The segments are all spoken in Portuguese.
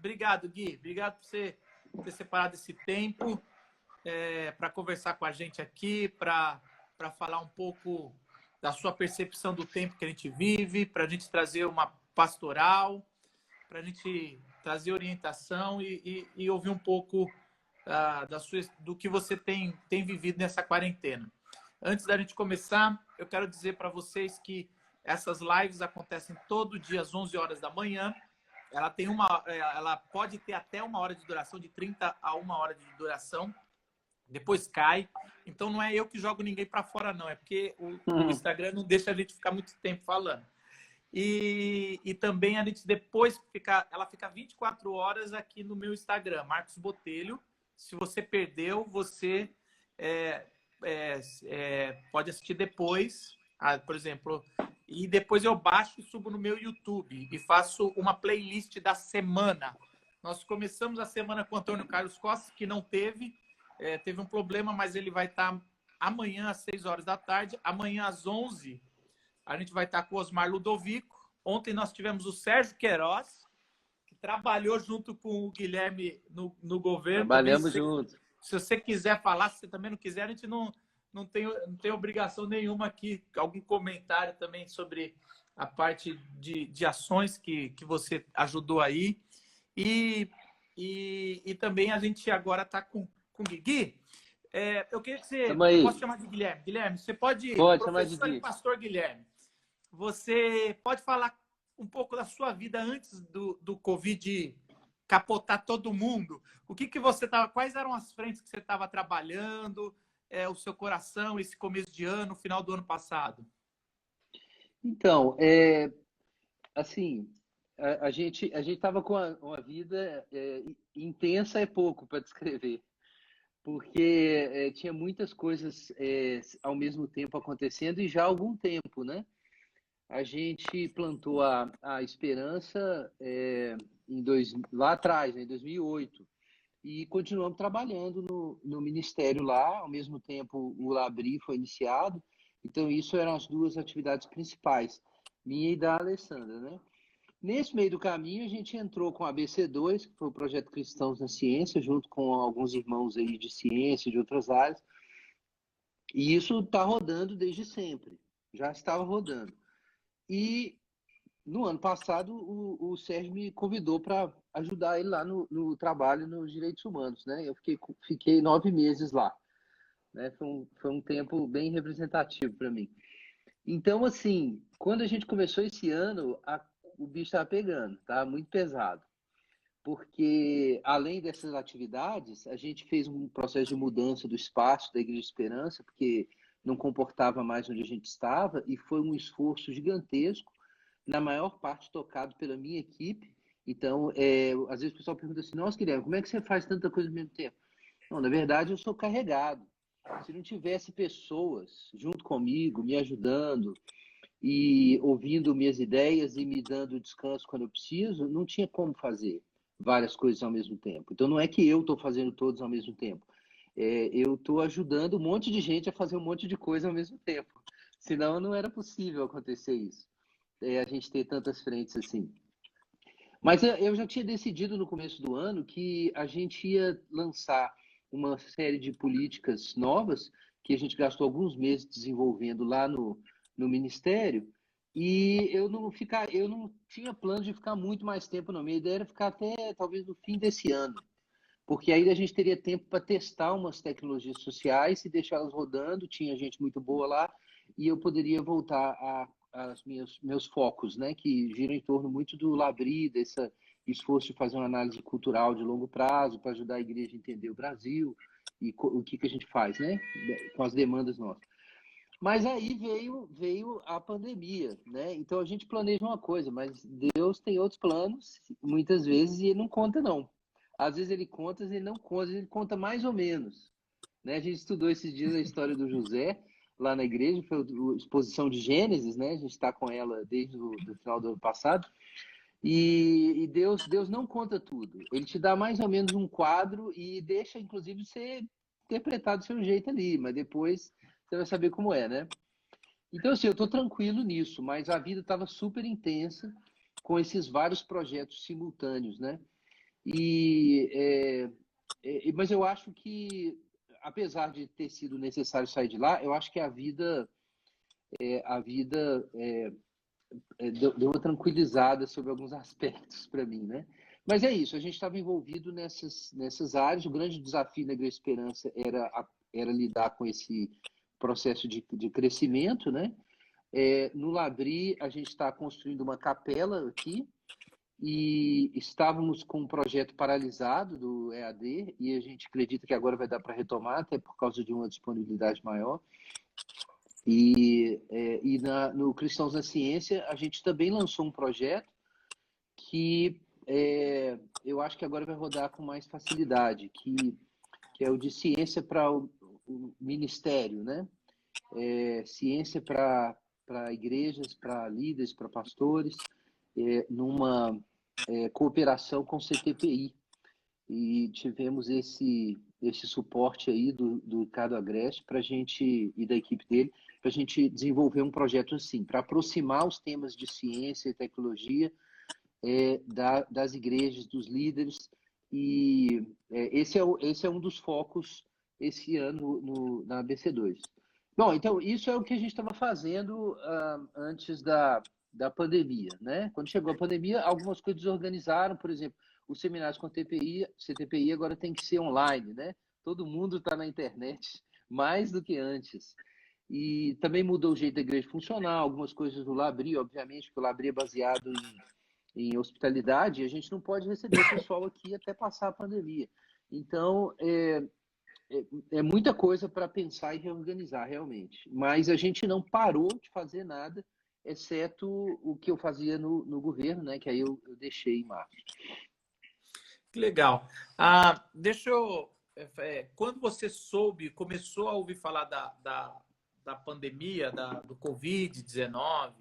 Obrigado, Gui. Obrigado por você ter separado esse tempo para conversar com a gente aqui, para falar um pouco da sua percepção do tempo que a gente vive, para a gente trazer uma pastoral, para a gente trazer orientação e ouvir um pouco do que você tem vivido nessa quarentena. Antes da gente começar, eu quero dizer para vocês que essas lives acontecem todo dia às 11 horas da manhã. Ela pode ter até 1 hora de duração, de 30 a 1 hora de duração. Depois cai. Então não é eu que jogo ninguém para fora, não. É porque o Instagram não deixa a gente ficar muito tempo falando. E também a gente depois ela fica 24 horas aqui no meu Instagram, Marcos Botelho. Se você perdeu, você pode assistir depois, por exemplo. E depois eu baixo e subo no meu YouTube e faço uma playlist da semana. Nós começamos a semana com o Antônio Carlos Costa, que não teve um problema, mas ele vai estar amanhã às 6 horas da tarde. Amanhã às 11 a gente vai estar com o Osmar Ludovico. Ontem nós tivemos o Sérgio Queiroz, que trabalhou junto com o Guilherme no governo. Trabalhamos juntos. Se você quiser falar, se você também não quiser, a gente não tem obrigação nenhuma aqui. Algum comentário também sobre a parte de ações que você ajudou aí. E também a gente agora está com o Gui. Eu queria que você... Eu posso chamar de Guilherme. Guilherme, você pode chamar de Gui. E pastor Guilherme, você pode falar um pouco da sua vida antes do Covid capotar todo mundo? Quais eram as frentes que você estava trabalhando, o seu coração, esse começo de ano, final do ano passado? Então, assim, a gente estava com uma vida intensa, é pouco para descrever, porque tinha muitas coisas ao mesmo tempo acontecendo e já há algum tempo, né? A gente plantou a esperança lá atrás, né, em 2008, e continuamos trabalhando no ministério lá. Ao mesmo tempo, o Labri foi iniciado. Então, isso eram as duas atividades principais, minha e da Alessandra, né? Nesse meio do caminho, a gente entrou com a ABC2, que foi o Projeto Cristãos na Ciência, junto com alguns irmãos aí de ciência, de outras áreas. E isso está rodando desde sempre, já estava rodando. E no ano passado, o Sérgio me convidou para ajudar ele lá no trabalho nos direitos humanos, né? Eu fiquei 9 meses lá, né? Foi um tempo bem representativo para mim. Então, assim, quando a gente começou esse ano, o bicho estava pegando, tá muito pesado. Porque, além dessas atividades, a gente fez um processo de mudança do espaço da Igreja Esperança, porque não comportava mais onde a gente estava, e foi um esforço gigantesco, na maior parte tocado pela minha equipe. Então, às vezes o pessoal pergunta assim: nossa, Guilherme, como é que você faz tanta coisa ao mesmo tempo? Não, na verdade, eu sou carregado. Se não tivesse pessoas junto comigo, me ajudando e ouvindo minhas ideias e me dando descanso quando eu preciso, não tinha como fazer várias coisas ao mesmo tempo. Então, não é que eu estou fazendo todos ao mesmo tempo. Eu estou ajudando um monte de gente a fazer um monte de coisa ao mesmo tempo. Senão, não era possível acontecer isso. A gente ter tantas frentes assim. Mas eu já tinha decidido no começo do ano que a gente ia lançar uma série de políticas novas que a gente gastou alguns meses desenvolvendo lá no Ministério, e eu não tinha plano de ficar muito mais tempo, não. Minha ideia era ficar até talvez no fim desse ano, porque aí a gente teria tempo para testar umas tecnologias sociais e deixá-las rodando. Tinha gente muito boa lá, e eu poderia voltar aos meus focos, né, que giram em torno muito do Labri, desse esforço de fazer uma análise cultural de longo prazo para ajudar a igreja a entender o Brasil e o que a gente faz, né, com as demandas nossas. Mas aí veio a pandemia, né? Então a gente planeja uma coisa, mas Deus tem outros planos, muitas vezes, e ele não conta, não. Às vezes ele conta, às vezes ele não conta, às vezes ele conta mais ou menos, né? A gente estudou esses dias a história do José lá na igreja, foi a exposição de Gênesis, né? A gente está com ela desde o final do ano passado. E Deus não conta tudo. Ele te dá mais ou menos um quadro e deixa, inclusive, ser interpretado do seu jeito ali, mas depois você vai saber como é, né? Então, assim, eu estou tranquilo nisso, mas a vida estava super intensa com esses vários projetos simultâneos, né? Mas eu acho que, apesar de ter sido necessário sair de lá, eu acho que deu uma tranquilizada sobre alguns aspectos para mim, né? Mas é isso, a gente estava envolvido nessas áreas. O grande desafio na Igreja Esperança era lidar com esse processo de crescimento, né? No Labri, a gente está construindo uma capela aqui e estávamos com um projeto paralisado do EAD e a gente acredita que agora vai dar para retomar, até por causa de uma disponibilidade maior. No Cristãos na Ciência, a gente também lançou um projeto que eu acho que agora vai rodar com mais facilidade, que é o de ciência para o ministério, né? Ciência para igrejas, para líderes, para pastores, numa cooperação com o CTPI. E tivemos esse suporte aí do Ricardo Agreste para a gente, e da equipe dele, para a gente desenvolver um projeto assim, para aproximar os temas de ciência e tecnologia das igrejas, dos líderes. E esse é um dos focos esse ano na ABC2. Bom, então isso é o que a gente estava fazendo antes da pandemia, né? Quando chegou a pandemia, algumas coisas desorganizaram, por exemplo, os seminários com a CTPI agora tem que ser online, né? Todo mundo está na internet, mais do que antes. E também mudou o jeito da igreja funcionar, algumas coisas do Labri, obviamente, porque o Labri é baseado em hospitalidade, e a gente não pode receber o pessoal aqui até passar a pandemia. Então, é muita coisa para pensar e reorganizar, realmente. Mas a gente não parou de fazer nada, exceto o que eu fazia no governo, né? Que aí eu deixei em março. Que legal. Deixa eu... quando você começou a ouvir falar da pandemia, do Covid-19,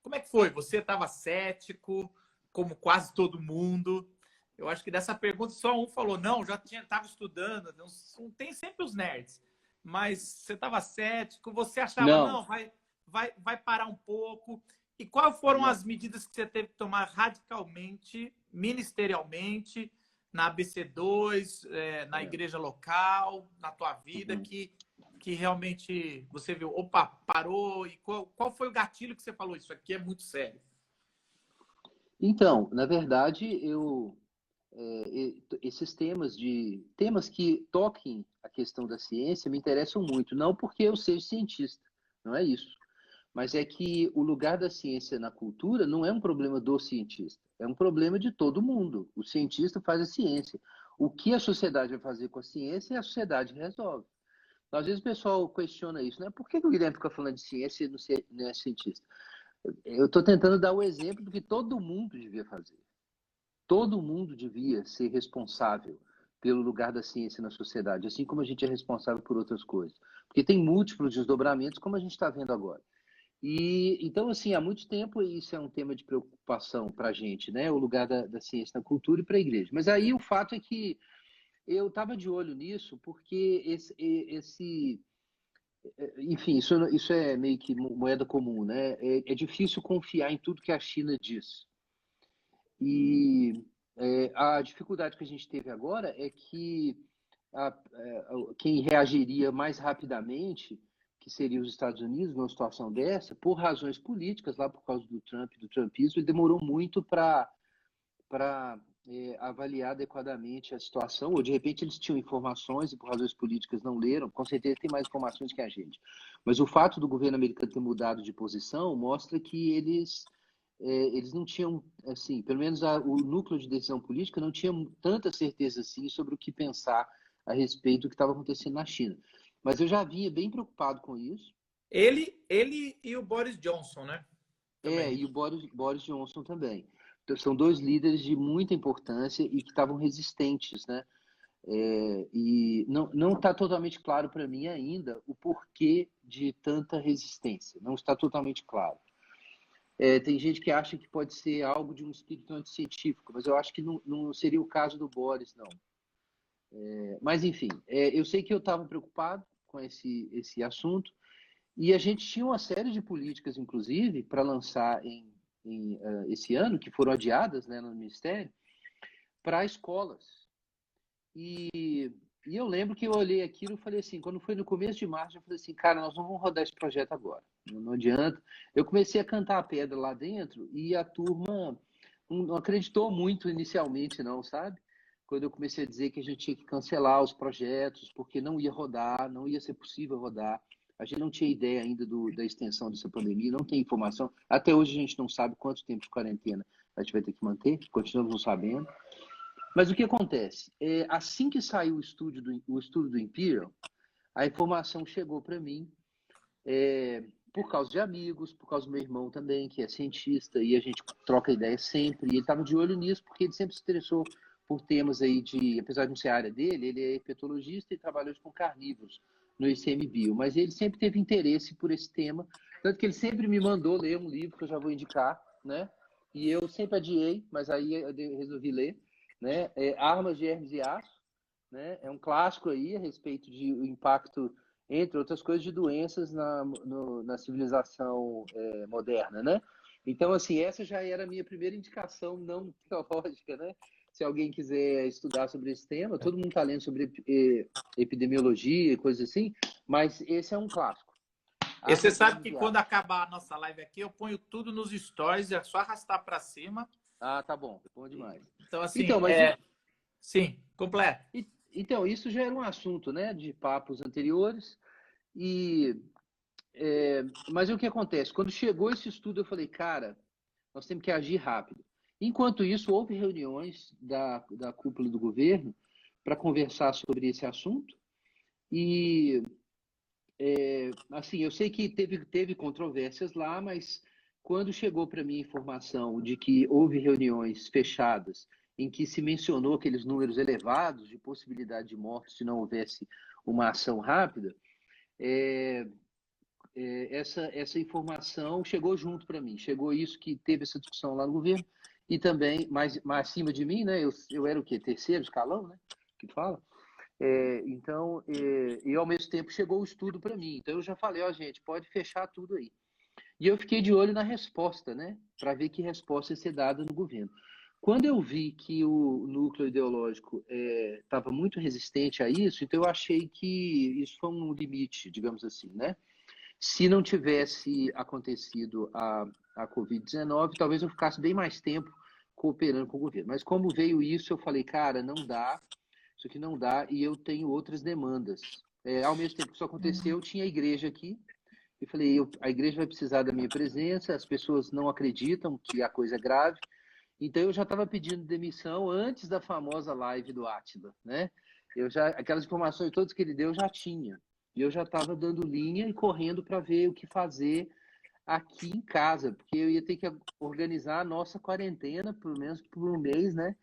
como é que foi? Você estava cético, como quase todo mundo? Eu acho que dessa pergunta só um falou, não, já estava estudando, não tem sempre os nerds, mas você estava cético, você achava, não, vai parar um pouco. E quais foram as medidas que você teve que tomar radicalmente, ministerialmente, na ABC2, na igreja local, na tua vida, que realmente você viu, opa, parou, e qual foi o gatilho que você falou? Isso aqui é muito sério. Então, na verdade, esses temas que toquem a questão da ciência me interessam muito, não porque eu seja cientista, não é isso, mas é que o lugar da ciência na cultura não é um problema do cientista, é um problema de todo mundo. O cientista faz a ciência. O que a sociedade vai fazer com a ciência, a sociedade resolve. Às vezes o pessoal questiona isso, né? Por que o Guilherme fica falando de ciência e não é cientista? Eu estou tentando dar o exemplo do que todo mundo devia fazer. Todo mundo devia ser responsável pelo lugar da ciência na sociedade, assim como a gente é responsável por outras coisas. Porque tem múltiplos desdobramentos, como a gente está vendo agora. Então, assim, há muito tempo isso é um tema de preocupação para a gente, né? O lugar da ciência na cultura e para a igreja. Mas aí o fato é que eu estava de olho nisso porque enfim, isso é meio que moeda comum, né? É difícil confiar em tudo que a China diz. E a dificuldade que a gente teve agora é que quem reagiria mais rapidamente, que seria os Estados Unidos, numa situação dessa, por razões políticas, lá por causa do Trump e do trumpismo, ele demorou muito para avaliar adequadamente a situação, ou de repente eles tinham informações e por razões políticas não leram, com certeza tem mais informações que a gente. Mas o fato do governo americano ter mudado de posição mostra que eles não tinham, assim, pelo menos o núcleo de decisão política não tinha tanta certeza assim sobre o que pensar a respeito do que estava acontecendo na China. Mas eu já vinha bem preocupado com isso. Ele e o Boris Johnson, né? E o Boris Johnson também. Então, são dois líderes de muita importância e que estavam resistentes, né? E não está totalmente claro para mim ainda o porquê de tanta resistência. Não está totalmente claro. Tem gente que acha que pode ser algo de um espírito anticientífico, mas eu acho que não seria o caso do Boris, não. Mas, enfim, eu sei que eu estava preocupado com esse assunto e a gente tinha uma série de políticas, inclusive, para lançar esse ano, que foram adiadas, né, no Ministério, para escolas. E eu lembro que eu olhei aquilo e falei assim, quando foi no começo de março, eu falei assim, cara, nós não vamos rodar esse projeto agora, não adianta. Eu comecei a cantar a pedra lá dentro e a turma não acreditou muito inicialmente, não, sabe? Quando eu comecei a dizer que a gente tinha que cancelar os projetos, porque não ia rodar, não ia ser possível rodar. A gente não tinha ideia ainda da extensão dessa pandemia, não tem informação. Até hoje a gente não sabe quanto tempo de quarentena a gente vai ter que manter, continuamos não sabendo. Mas o que acontece? Assim que saiu o estudo do Imperial, a informação chegou para mim por causa de amigos, por causa do meu irmão também, que é cientista, e a gente troca ideia sempre. E ele estava de olho nisso, porque ele sempre se interessou por temas aí apesar de não ser a área dele, ele é herpetologista e trabalhou com carnívoros no ICMBio, mas ele sempre teve interesse por esse tema, tanto que ele sempre me mandou ler um livro que eu já vou indicar, né? E eu sempre adiei, mas aí eu resolvi ler, né? Armas, Germes e Aço, né? É um clássico aí a respeito de o impacto, entre outras coisas, de doenças na civilização moderna, né? Então, assim, essa já era a minha primeira indicação não teológica, né? Se alguém quiser estudar sobre esse tema, todo mundo está lendo sobre epidemiologia e coisas assim, mas esse é um clássico. E você sabe que quando acabar a nossa live aqui, eu ponho tudo nos stories, é só arrastar para cima. Ah, tá bom. Bom demais. Então, assim, sim, completo. Então, isso já era um assunto, né, de papos anteriores. Mas o que acontece? Quando chegou esse estudo, eu falei, cara, nós temos que agir rápido. Enquanto isso, houve reuniões da cúpula do governo para conversar sobre esse assunto. E, assim, eu sei que teve controvérsias lá, mas quando chegou para mim a informação de que houve reuniões fechadas em que se mencionou aqueles números elevados de possibilidade de morte se não houvesse uma ação rápida, essa informação chegou junto para mim. Chegou isso que teve essa discussão lá no governo e também mais acima de mim, né? Eu era o quê? Terceiro escalão, né? Que fala. Então, e ao mesmo tempo chegou o estudo para mim. Então eu já falei, ó, gente, pode fechar tudo aí. E eu fiquei de olho na resposta, né? Para ver que resposta ia ser dada no governo. Quando eu vi que o núcleo ideológico estava muito resistente a isso, então eu achei que isso foi um limite, digamos assim, né? Se não tivesse acontecido a Covid-19, talvez eu ficasse bem mais tempo cooperando com o governo. Mas como veio isso, eu falei, cara, não dá, isso aqui não dá, e eu tenho outras demandas. Ao mesmo tempo que isso aconteceu, eu tinha a igreja aqui, e falei, a igreja vai precisar da minha presença, as pessoas não acreditam que a coisa é grave, então eu já estava pedindo demissão antes da famosa live do Átila, né? Aquelas informações todas que ele deu, eu já tinha. E eu já estava dando linha e correndo para ver o que fazer aqui em casa, porque eu ia ter que organizar a nossa quarentena, pelo menos por um mês, né?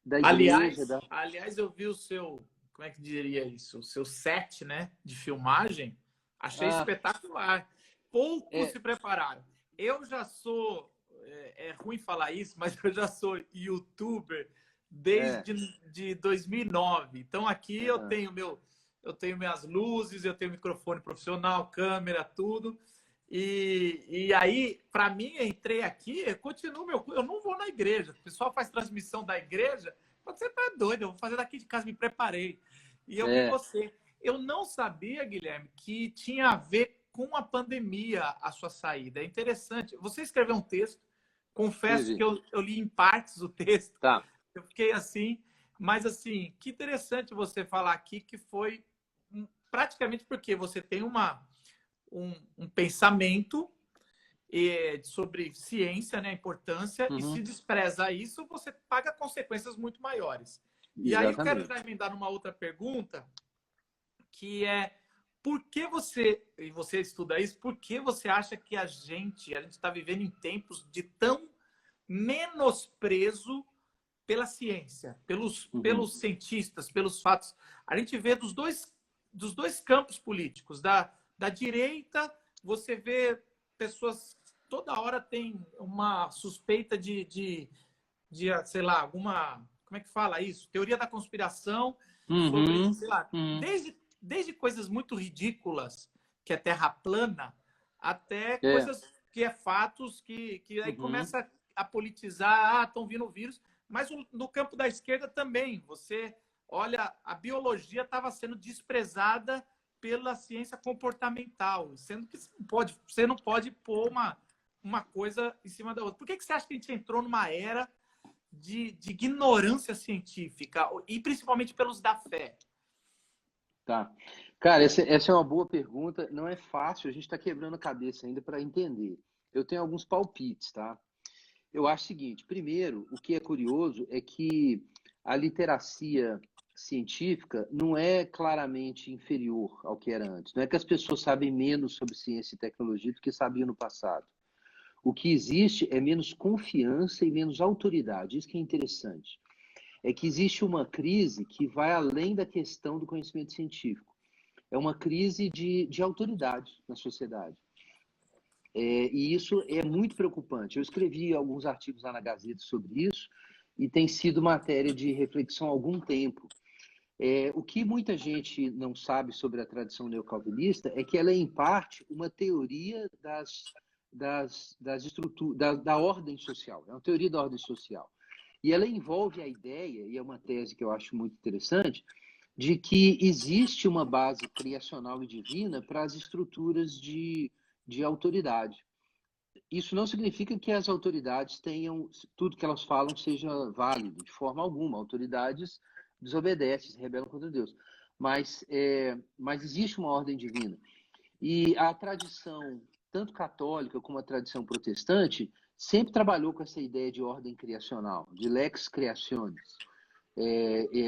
Da igreja. Aliás, eu vi o seu, como é que diria isso? O seu set, né, de filmagem, achei espetacular. Poucos se prepararam. Eu já sou, é ruim falar isso, mas eu já sou youtuber desde de 2009. Então aqui eu tenho minhas luzes, eu tenho microfone profissional, câmera, tudo. E aí, para mim, entrei aqui, eu continuo eu não vou na igreja. O pessoal faz transmissão da igreja. Você tá doido, eu vou fazer daqui de casa, me preparei. E eu vi você. Eu não sabia, Guilherme, que tinha a ver com a pandemia a sua saída. É interessante. Você escreveu um texto, confesso que eu li em partes o texto. Tá. Eu fiquei assim, mas assim, que interessante você falar aqui que foi praticamente porque você tem um pensamento sobre ciência, né, a importância, e se despreza isso, você paga consequências muito maiores. Exatamente. E aí eu quero já emendar numa outra pergunta, que é por que e você estuda isso, por que você acha que a gente está vivendo em tempos de tão menosprezo pela ciência, pelos cientistas, pelos fatos? A gente vê dos dois campos políticos, da direita, você vê pessoas, toda hora tem uma suspeita de sei lá, alguma, como é que fala isso? Teoria da conspiração, sobre, sei lá, desde coisas muito ridículas, que é terra plana, até coisas que é fatos, que aí começa a politizar, estão vindo o vírus, Mas no campo da esquerda também, você olha, a biologia estava sendo desprezada pela ciência comportamental, sendo que você não pode pôr uma coisa em cima da outra. Por que você acha que a gente entrou numa era de ignorância científica, e principalmente pelos da fé? Tá. Cara, essa é uma boa pergunta. Não é fácil, a gente está quebrando a cabeça ainda para entender. Eu tenho alguns palpites, tá? Eu acho o seguinte: primeiro, o que é curioso é que a literacia científica não é claramente inferior ao que era antes. Não é que as pessoas sabem menos sobre ciência e tecnologia do que sabiam no passado. O que existe é menos confiança e menos autoridade. Isso que é interessante. É que existe uma crise que vai além da questão do conhecimento científico. É uma crise de autoridade na sociedade. E isso é muito preocupante. Eu escrevi alguns artigos lá na Gazeta sobre isso e tem sido matéria de reflexão há algum tempo. O que muita gente não sabe sobre a tradição neocalvinista é que ela é, em parte, uma teoria das estruturas, da ordem social. É uma teoria da ordem social. E ela envolve a ideia, e é uma tese que eu acho muito interessante, de que existe uma base criacional e divina para as estruturas de autoridade. Isso não significa que as autoridades tenham, tudo que elas falam seja válido, de forma alguma. Autoridades desobedecem, se rebelam contra Deus. Mas existe uma ordem divina. E a tradição, tanto católica como a tradição protestante, sempre trabalhou com essa ideia de ordem criacional, de lex creationis.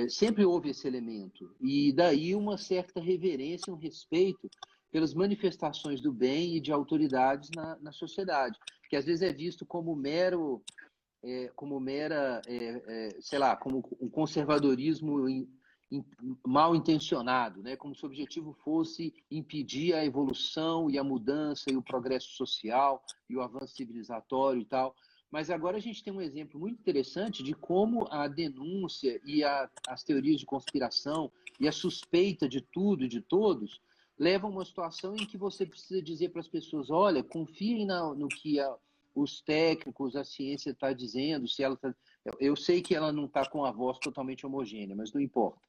Sempre houve esse elemento. E daí uma certa reverência, um respeito pelas manifestações do bem e de autoridades na sociedade, que às vezes é visto como sei lá, como um conservadorismo mal intencionado, né? Como se o objetivo fosse impedir a evolução e a mudança e o progresso social e o avanço civilizatório e tal. Mas agora a gente tem um exemplo muito interessante de como a denúncia e as teorias de conspiração e a suspeita de tudo e de todos levam a uma situação em que você precisa dizer para as pessoas: olha, confiem no que os técnicos, a ciência está dizendo, se ela tá... Eu sei que ela não está com a voz totalmente homogênea, mas não importa.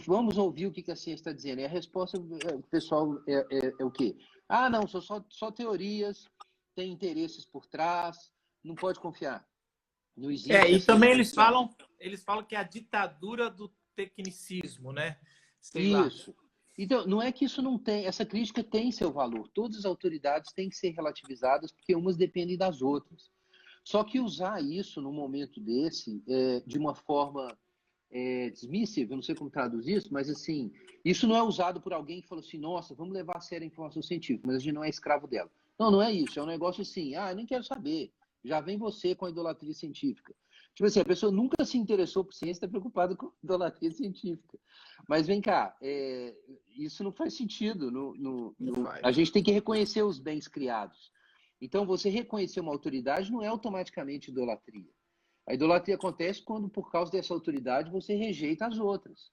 Vamos ouvir o que a ciência está dizendo. E a resposta do pessoal é o quê? Ah, não, são só teorias, tem interesses por trás, não pode confiar. Não existe E essa também distinção. eles falam que é a ditadura do tecnicismo, né? Sei lá. Isso. Então, não é que isso não tem, essa crítica tem seu valor. Todas as autoridades têm que ser relativizadas porque umas dependem das outras. Só que usar isso num momento desse, de uma forma dismissive, eu não sei como traduzir isso, mas assim, isso não é usado por alguém que falou assim: nossa, vamos levar a sério a informação científica, mas a gente não é escravo dela. Não, não é isso. É um negócio assim: eu nem quero saber. Já vem você com a idolatria científica. Tipo assim, a pessoa nunca se interessou por ciência, está preocupada com idolatria científica. Mas vem cá, isso não faz sentido. A gente tem que reconhecer os bens criados. Então, você reconhecer uma autoridade não é automaticamente idolatria. A idolatria acontece quando, por causa dessa autoridade, você rejeita as outras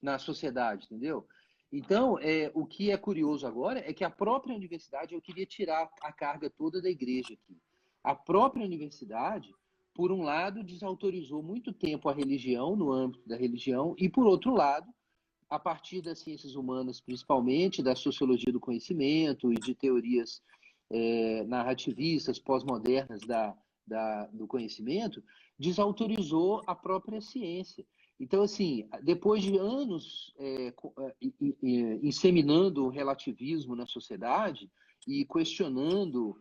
na sociedade, entendeu? Então, o que é curioso agora é que a própria universidade, eu queria tirar a carga toda da igreja aqui. A própria universidade, por um lado, desautorizou muito tempo a religião, no âmbito da religião, e, por outro lado, a partir das ciências humanas, principalmente, da sociologia do conhecimento e de teorias narrativistas, pós-modernas do conhecimento, desautorizou a própria ciência. Então, assim, depois de anos inseminando o relativismo na sociedade e questionando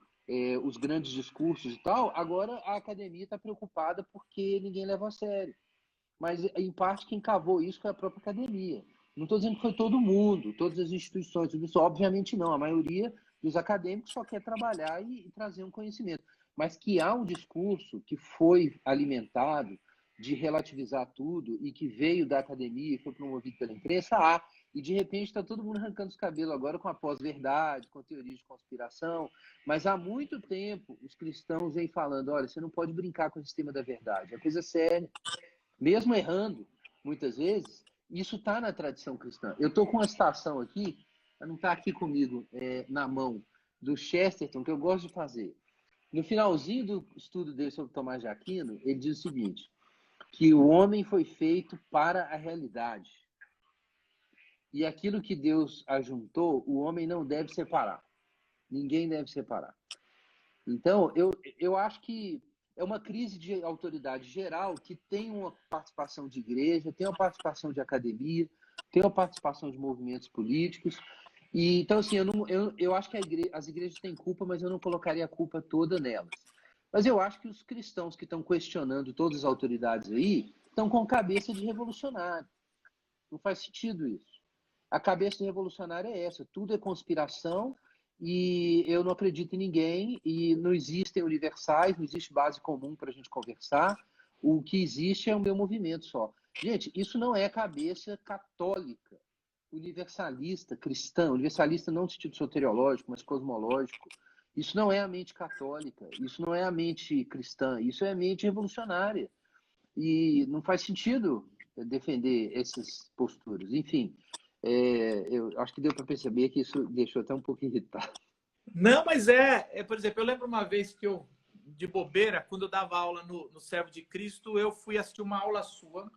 os grandes discursos e tal, agora a academia está preocupada porque ninguém leva a sério. Mas, em parte, quem cavou isso foi a própria academia. Não estou dizendo que foi todo mundo, todas as instituições, tudo isso, obviamente não. A maioria dos acadêmicos só quer trabalhar e trazer um conhecimento. Mas que há um discurso que foi alimentado de relativizar tudo e que veio da academia e foi promovido pela imprensa, há. E, de repente, está todo mundo arrancando os cabelos agora com a pós-verdade, com teorias de conspiração. Mas há muito tempo os cristãos vêm falando: olha, você não pode brincar com o sistema da verdade, é coisa séria. Mesmo errando, muitas vezes, isso está na tradição cristã. Eu estou com uma citação aqui, não está aqui comigo, na mão, do Chesterton, que eu gosto de fazer. No finalzinho do estudo dele sobre Tomás de Aquino, ele diz o seguinte: que o homem foi feito para a realidade. E aquilo que Deus ajuntou, o homem não deve separar. Ninguém deve separar. Então, eu acho que é uma crise de autoridade geral que tem uma participação de igreja, tem uma participação de academia, tem uma participação de movimentos políticos. E, então, assim, eu acho que as igrejas têm culpa, mas eu não colocaria a culpa toda nelas. Mas eu acho que os cristãos que estão questionando todas as autoridades aí estão com cabeça de revolucionário. Não faz sentido isso. A cabeça de revolucionário é essa. Tudo é conspiração e eu não acredito em ninguém e não existem universais, não existe base comum para a gente conversar. O que existe é o meu movimento só. Gente, isso não é cabeça católica, universalista, cristã. Universalista não no sentido soteriológico, mas cosmológico. Isso não é a mente católica, isso não é a mente cristã, isso é a mente revolucionária. E não faz sentido defender essas posturas. Enfim, eu acho que deu para perceber que isso deixou até um pouco irritado. Não, mas por exemplo, eu lembro uma vez que eu, de bobeira, quando eu dava aula no Servo de Cristo, eu fui assistir uma aula sua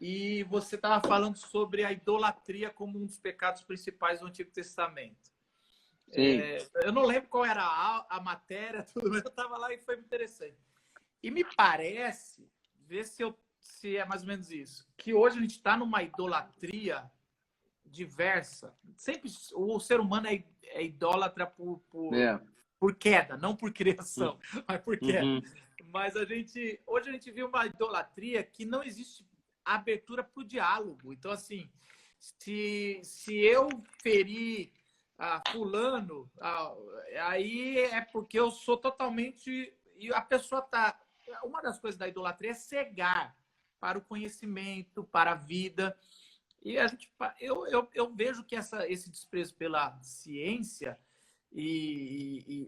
e você estava falando sobre a idolatria como um dos pecados principais do Antigo Testamento. Eu não lembro qual era a matéria, tudo, mas eu estava lá e foi interessante. E me parece, ver se é mais ou menos isso, que hoje a gente está numa idolatria diversa. Sempre o ser humano é idólatra por queda, não por criação, mas por queda. Mas hoje a gente viu uma idolatria que não existe abertura para o diálogo. Então, assim, se eu ferir fulano, aí é porque eu sou totalmente... E a pessoa está... Uma das coisas da idolatria é cegar para o conhecimento, para a vida. E eu vejo que esse desprezo pela ciência,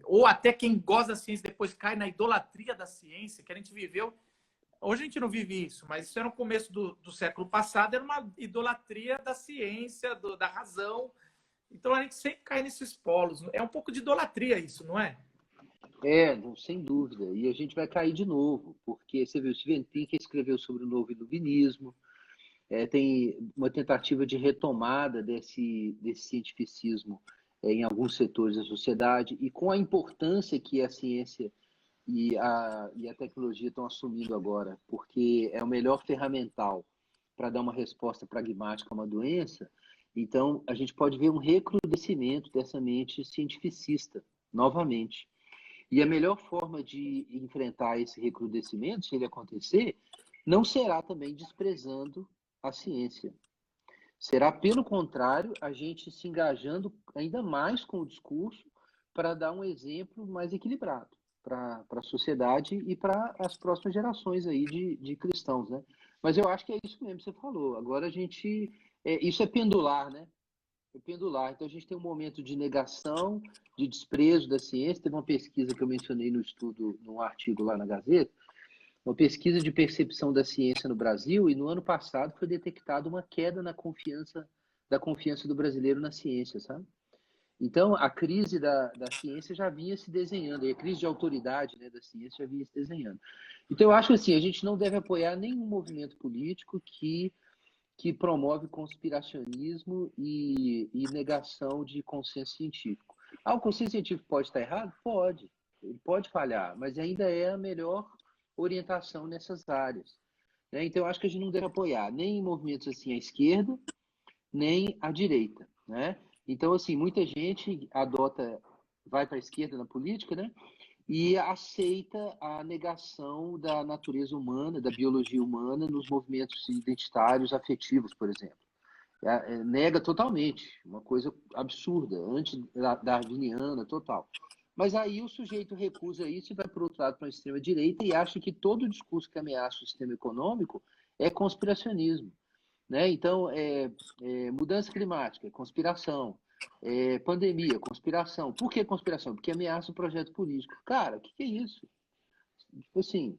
ou até quem gosta da ciência depois cai na idolatria da ciência, que a gente viveu. Hoje a gente não vive isso, mas isso era no começo do século passado, era uma idolatria da ciência, da razão. Então a gente sempre cai nesses polos. É um pouco de idolatria isso, não é? Sem dúvida. E a gente vai cair de novo, porque você viu, o Steven Pinker escreveu sobre o novo iluminismo, tem uma tentativa de retomada desse cientificismo em alguns setores da sociedade, e com a importância que a ciência e a tecnologia estão assumindo agora, porque é o melhor ferramental para dar uma resposta pragmática a uma doença. Então, a gente pode ver um recrudescimento dessa mente cientificista, novamente. E a melhor forma de enfrentar esse recrudescimento, se ele acontecer, não será também desprezando a ciência. Será, pelo contrário, a gente se engajando ainda mais com o discurso para dar um exemplo mais equilibrado para a sociedade e para as próximas gerações aí de cristãos, né? Mas eu acho que é isso mesmo que você falou. Agora a gente... isso é pendular, né? É pendular. Então a gente tem um momento de negação, de desprezo da ciência. Teve uma pesquisa que eu mencionei no estudo, num artigo lá na Gazeta, uma pesquisa de percepção da ciência no Brasil, e no ano passado foi detectada uma queda na confiança do brasileiro na ciência, sabe? Então, a crise da ciência já vinha se desenhando, e a crise de autoridade, né, da ciência já vinha se desenhando. Então, eu acho que assim, a gente não deve apoiar nenhum movimento político que promove conspiracionismo e negação de consenso científico. O consenso científico pode estar errado? Pode. Ele pode falhar, mas ainda é a melhor orientação nessas áreas, né? Então, eu acho que a gente não deve apoiar nem movimentos assim à esquerda, nem à direita, né? Então, assim, muita gente vai para a esquerda na política, né? E aceita a negação da natureza humana, da biologia humana nos movimentos identitários afetivos, por exemplo. Nega totalmente, uma coisa absurda, anti-darwiniana, total. Mas aí o sujeito recusa isso e vai para o outro lado, para a extrema-direita, e acha que todo discurso que ameaça o sistema econômico é conspiracionismo, né? Então, mudança climática, conspiração. Pandemia, conspiração. Por que conspiração? Porque ameaça o projeto político. Cara, o que é isso? Tipo assim,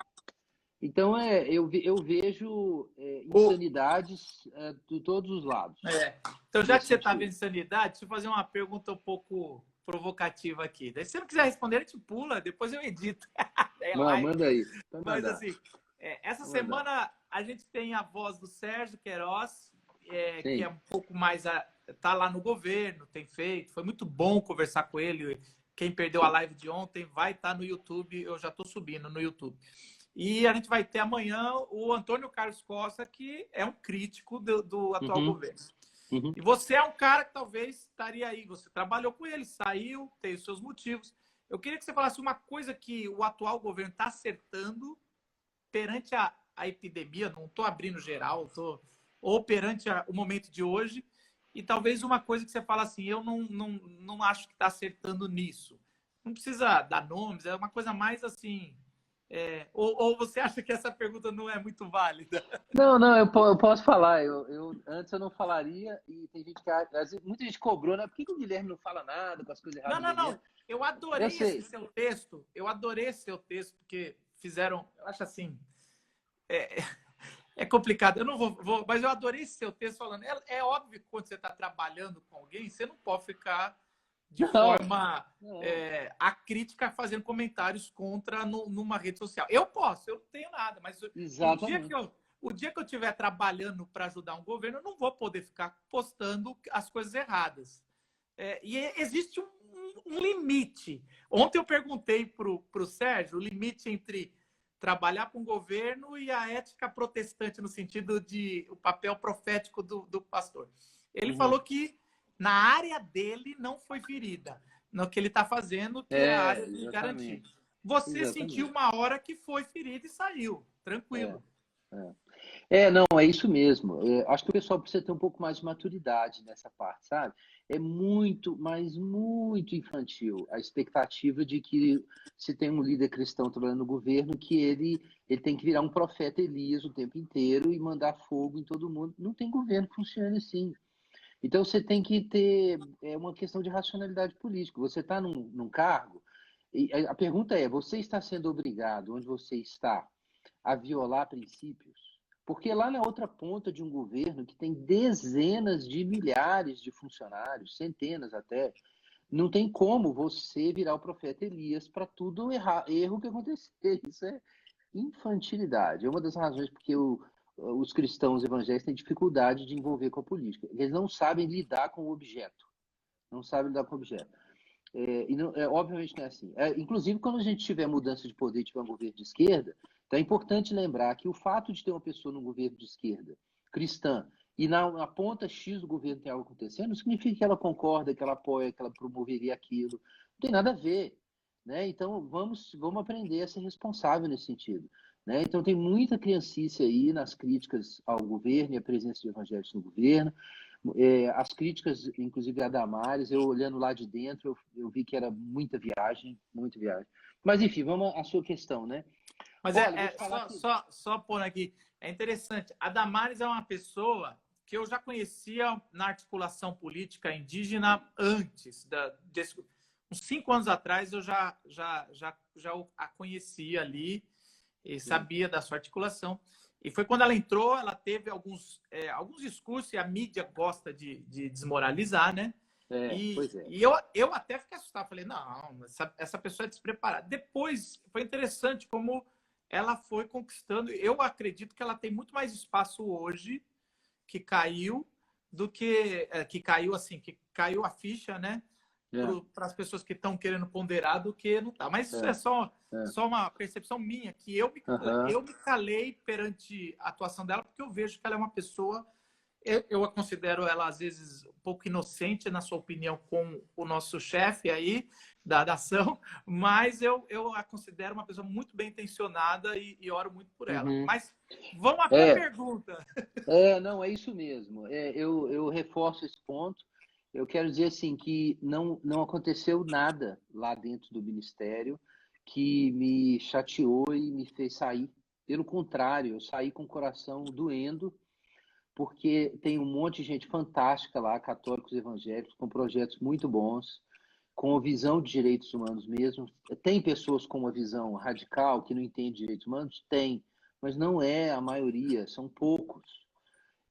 então eu vejo insanidades de todos os lados. Então, já que você está vendo insanidade, deixa eu fazer uma pergunta um pouco provocativa aqui. Daí, se você não quiser responder, a gente pula, depois eu edito. Não, manda aí. Mas assim, Essa semana a gente tem a voz do Sérgio Queiroz, que é um pouco mais... Está lá no governo, tem feito. Foi muito bom conversar com ele. Quem perdeu a live de ontem vai estar no YouTube. Eu já estou subindo no YouTube. E a gente vai ter amanhã o Antônio Carlos Costa, que é um crítico do atual governo. E você é um cara que talvez estaria aí. Você trabalhou com ele, saiu, tem os seus motivos. Eu queria que você falasse uma coisa que o atual governo está acertando perante a epidemia, não estou abrindo geral, ou perante o momento de hoje, e talvez uma coisa que você fala assim, eu não acho que está acertando nisso. Não precisa dar nomes, é uma coisa mais assim... ou você acha que essa pergunta não é muito válida? Não, eu posso falar. Antes eu não falaria, e tem gente que... Muita gente cobrou, né? Por que o Guilherme não fala nada com as coisas erradas? Não. Eu adorei esse seu texto. Eu adorei esse seu texto, porque fizeram... Eu acho assim... É complicado. Eu não vou... Mas eu adorei esse seu texto falando... É óbvio que quando você está trabalhando com alguém, você não pode ficar de forma acrítica fazendo comentários contra numa rede social. Eu posso, eu não tenho nada, mas o dia que eu estiver trabalhando para ajudar um governo, eu não vou poder ficar postando as coisas erradas. E existe um limite. Ontem eu perguntei para o Sérgio o limite entre trabalhar com o governo e a ética protestante, no sentido de o papel profético do pastor. Ele falou que na área dele não foi ferida, no que ele está fazendo, que é a área de garantia. Você sentiu uma hora que foi ferida e saiu, tranquilo. Não, é isso mesmo. Acho que o pessoal precisa ter um pouco mais de maturidade nessa parte, sabe? É muito, mas muito infantil a expectativa de que se tem um líder cristão trabalhando no governo, que ele tem que virar um profeta Elias o tempo inteiro e mandar fogo em todo mundo. Não tem governo que funcione assim. Então, você tem que ter uma questão de racionalidade política. Você está num cargo, e a pergunta é, você está sendo obrigado, onde você está, a violar princípios? Porque lá na outra ponta de um governo que tem dezenas de milhares de funcionários, centenas até, não tem como você virar o profeta Elias para tudo erro que acontecer. Isso é infantilidade. É uma das razões porque os cristãos evangélicos têm dificuldade de envolver com a política. Eles não sabem lidar com o objeto. Não sabem lidar com o objeto. Obviamente não é assim. Inclusive, quando a gente tiver mudança de poder e tiver um governo de esquerda, então é importante lembrar que o fato de ter uma pessoa num governo de esquerda, cristã, e na ponta X do governo tem algo acontecendo, não significa que ela concorda, que ela apoia, que ela promoveria aquilo. Não tem nada a ver. Né? Então, vamos aprender a ser responsável nesse sentido. Né? Então, tem muita criancice aí nas críticas ao governo e à presença de evangélicos no governo. As críticas, inclusive a Damares, eu olhando lá de dentro, eu vi que era muita viagem. Mas, enfim, vamos à sua questão, né? Mas só pôr aqui, é interessante, a Damares é uma pessoa que eu já conhecia na articulação política indígena antes, uns 5 anos atrás eu já a conhecia ali e sabia da sua articulação. E foi quando ela entrou, ela teve alguns discursos, e a mídia gosta de desmoralizar, né? E eu até fiquei assustado. Falei, não, essa pessoa é despreparada. Depois, foi interessante como ela foi conquistando. Eu acredito que ela tem muito mais espaço hoje, que caiu, do que caiu a ficha, né? Para as pessoas que estão querendo ponderar do que não está. Mas isso é só uma percepção minha, que eu me calei perante a atuação dela, porque eu vejo que ela é uma pessoa... Eu a considero ela, às vezes, um pouco inocente, na sua opinião, com o nosso chefe aí da ação, mas eu a considero uma pessoa muito bem intencionada e oro muito por ela. Mas vamos à pergunta. Não, é isso mesmo. Eu reforço esse ponto. Eu quero dizer assim que não aconteceu nada lá dentro do Ministério que me chateou e me fez sair. Pelo contrário, eu saí com o coração doendo, porque tem um monte de gente fantástica lá, católicos evangélicos, com projetos muito bons, com a visão de direitos humanos mesmo. Tem pessoas com uma visão radical que não entende direitos humanos? Tem, mas não é a maioria, são poucos.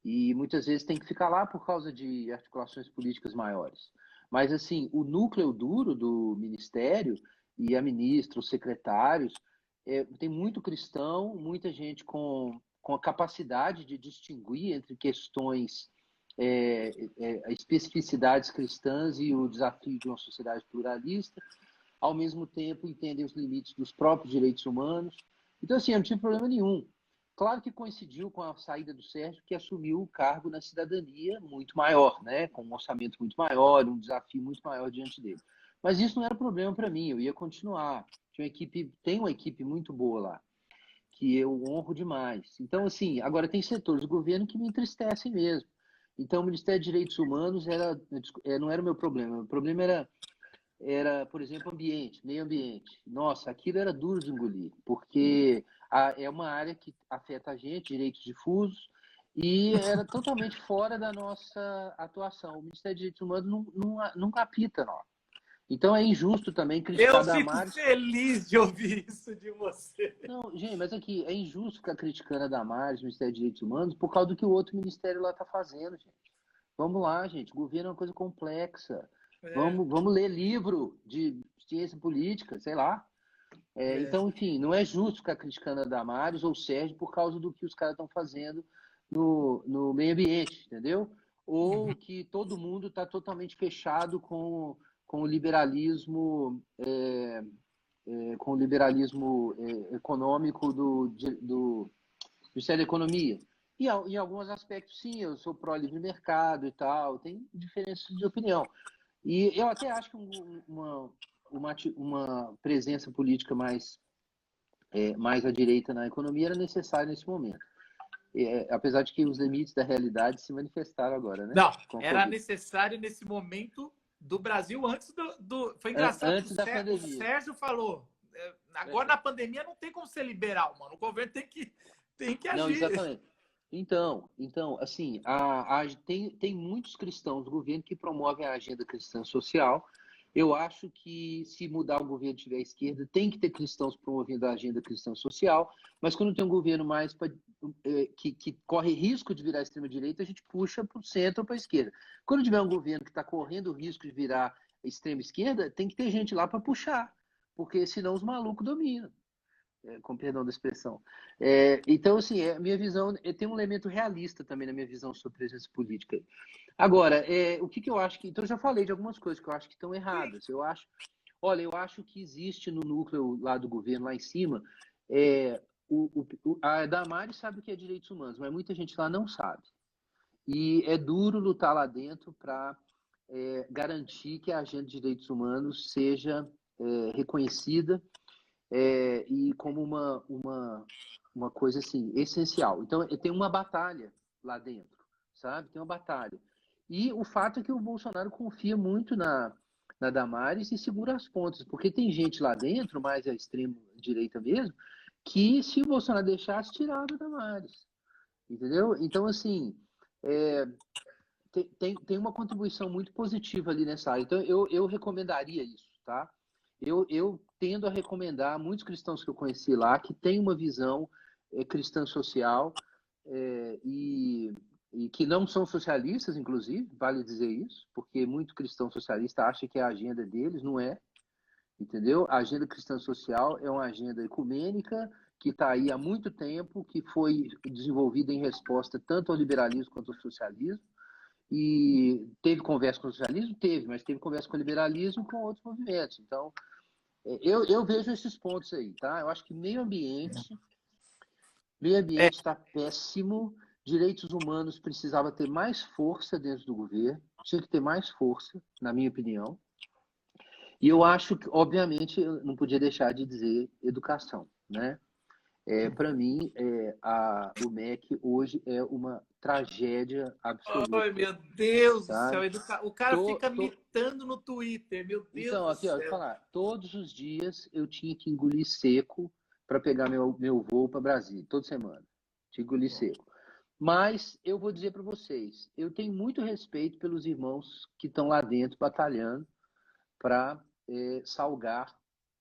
E muitas vezes tem que ficar lá por causa de articulações políticas maiores. Mas, assim, o núcleo duro do Ministério e a ministra, os secretários, tem muito cristão, muita gente com a capacidade de distinguir entre questões, especificidades cristãs e o desafio de uma sociedade pluralista, ao mesmo tempo entendem os limites dos próprios direitos humanos. Então, assim, eu não tive problema nenhum. Claro que coincidiu com a saída do Sérgio, que assumiu o cargo na cidadania muito maior, né? Com um orçamento muito maior, um desafio muito maior diante dele. Mas isso não era problema para mim, eu ia continuar. Tem uma equipe muito boa lá, que eu honro demais. Então, assim, agora tem setores do governo que me entristecem mesmo. Então, o Ministério de Direitos Humanos não era o meu problema. O problema era, por exemplo, meio ambiente. Nossa, aquilo era duro de engolir, porque é uma área que afeta a gente, direitos difusos, e era totalmente fora da nossa atuação. O Ministério de Direitos Humanos não capita, não. Então é injusto também criticar Eu a fico Damares. feliz de ouvir isso de você. Não, gente, mas aqui é injusto ficar criticando a Damares, o Ministério de Direitos Humanos, por causa do que o outro ministério lá está fazendo, gente. Vamos lá, gente. O governo é uma coisa complexa. Vamos ler livro de ciência política, sei lá. Então, enfim, não é justo ficar criticando a Damares ou o Sérgio por causa do que os caras estão fazendo no meio ambiente, entendeu? Ou que todo mundo está totalmente fechado com o liberalismo, econômico do Ministério da Economia. E em alguns aspectos, sim, eu sou pró-livre mercado e tal, tem diferenças de opinião. E eu até acho que uma presença política mais à direita na economia era necessária nesse momento. Apesar de que os limites da realidade se manifestaram agora, né? Não, era necessário nesse momento do Brasil antes Foi engraçado antes da que o pandemia. Sérgio falou, agora na pandemia não tem como ser liberal, mano. O governo tem que agir. Não, exatamente. Então, assim, tem muitos cristãos do governo que promovem a agenda cristã social. Eu acho que se mudar o governo tiver à esquerda, tem que ter cristãos promovendo a agenda cristã social, mas quando tem um governo mais que corre risco de virar extrema-direita, a gente puxa para o centro ou para a esquerda. Quando tiver um governo que está correndo o risco de virar extrema-esquerda, tem que ter gente lá para puxar, porque senão os malucos dominam. Com perdão da expressão. Então, assim, a minha visão tem um elemento realista também na minha visão sobre presença política. Agora, o que eu acho que... Então, eu já falei de algumas coisas que eu acho que estão erradas. Eu acho que existe no núcleo lá do governo, lá em cima, a Damares sabe o que é direitos humanos, mas muita gente lá não sabe. E é duro lutar lá dentro para garantir que a agenda de direitos humanos seja reconhecida e como uma coisa assim, essencial. Então, tem uma batalha lá dentro, sabe? Tem uma batalha. E o fato é que o Bolsonaro confia muito na Damares e segura as pontas, porque tem gente lá dentro, mais à extrema-direita mesmo, que se o Bolsonaro deixasse, tirava a Damares. Entendeu? Então, assim, tem uma contribuição muito positiva ali nessa área. Então, eu recomendaria isso, tá? Eu tendo a recomendar muitos cristãos que eu conheci lá que têm uma visão cristã social e que não são socialistas, inclusive, vale dizer isso, porque muito cristão socialista acha que a agenda deles não é, entendeu? A agenda cristã social é uma agenda ecumênica que está aí há muito tempo, que foi desenvolvida em resposta tanto ao liberalismo quanto ao socialismo. E teve conversa com o socialismo? Teve, mas teve conversa com o liberalismo e com outros movimentos. Então, eu vejo esses pontos aí, tá? Eu acho que meio ambiente está péssimo, direitos humanos precisava ter mais força dentro do governo, tinha que ter mais força, na minha opinião. E eu acho que, obviamente, eu não podia deixar de dizer educação, né? Para mim, o MEC hoje é uma tragédia absoluta. Ai, meu Deus do sabe? céu. O cara fica mitando no Twitter, meu Deus então, do aqui, céu. Ó, eu vou falar, todos os dias eu tinha que engolir seco para pegar meu voo para Brasília, toda semana. Tinha que engolir seco. Mas eu vou dizer para vocês, eu tenho muito respeito pelos irmãos que estão lá dentro batalhando para salgar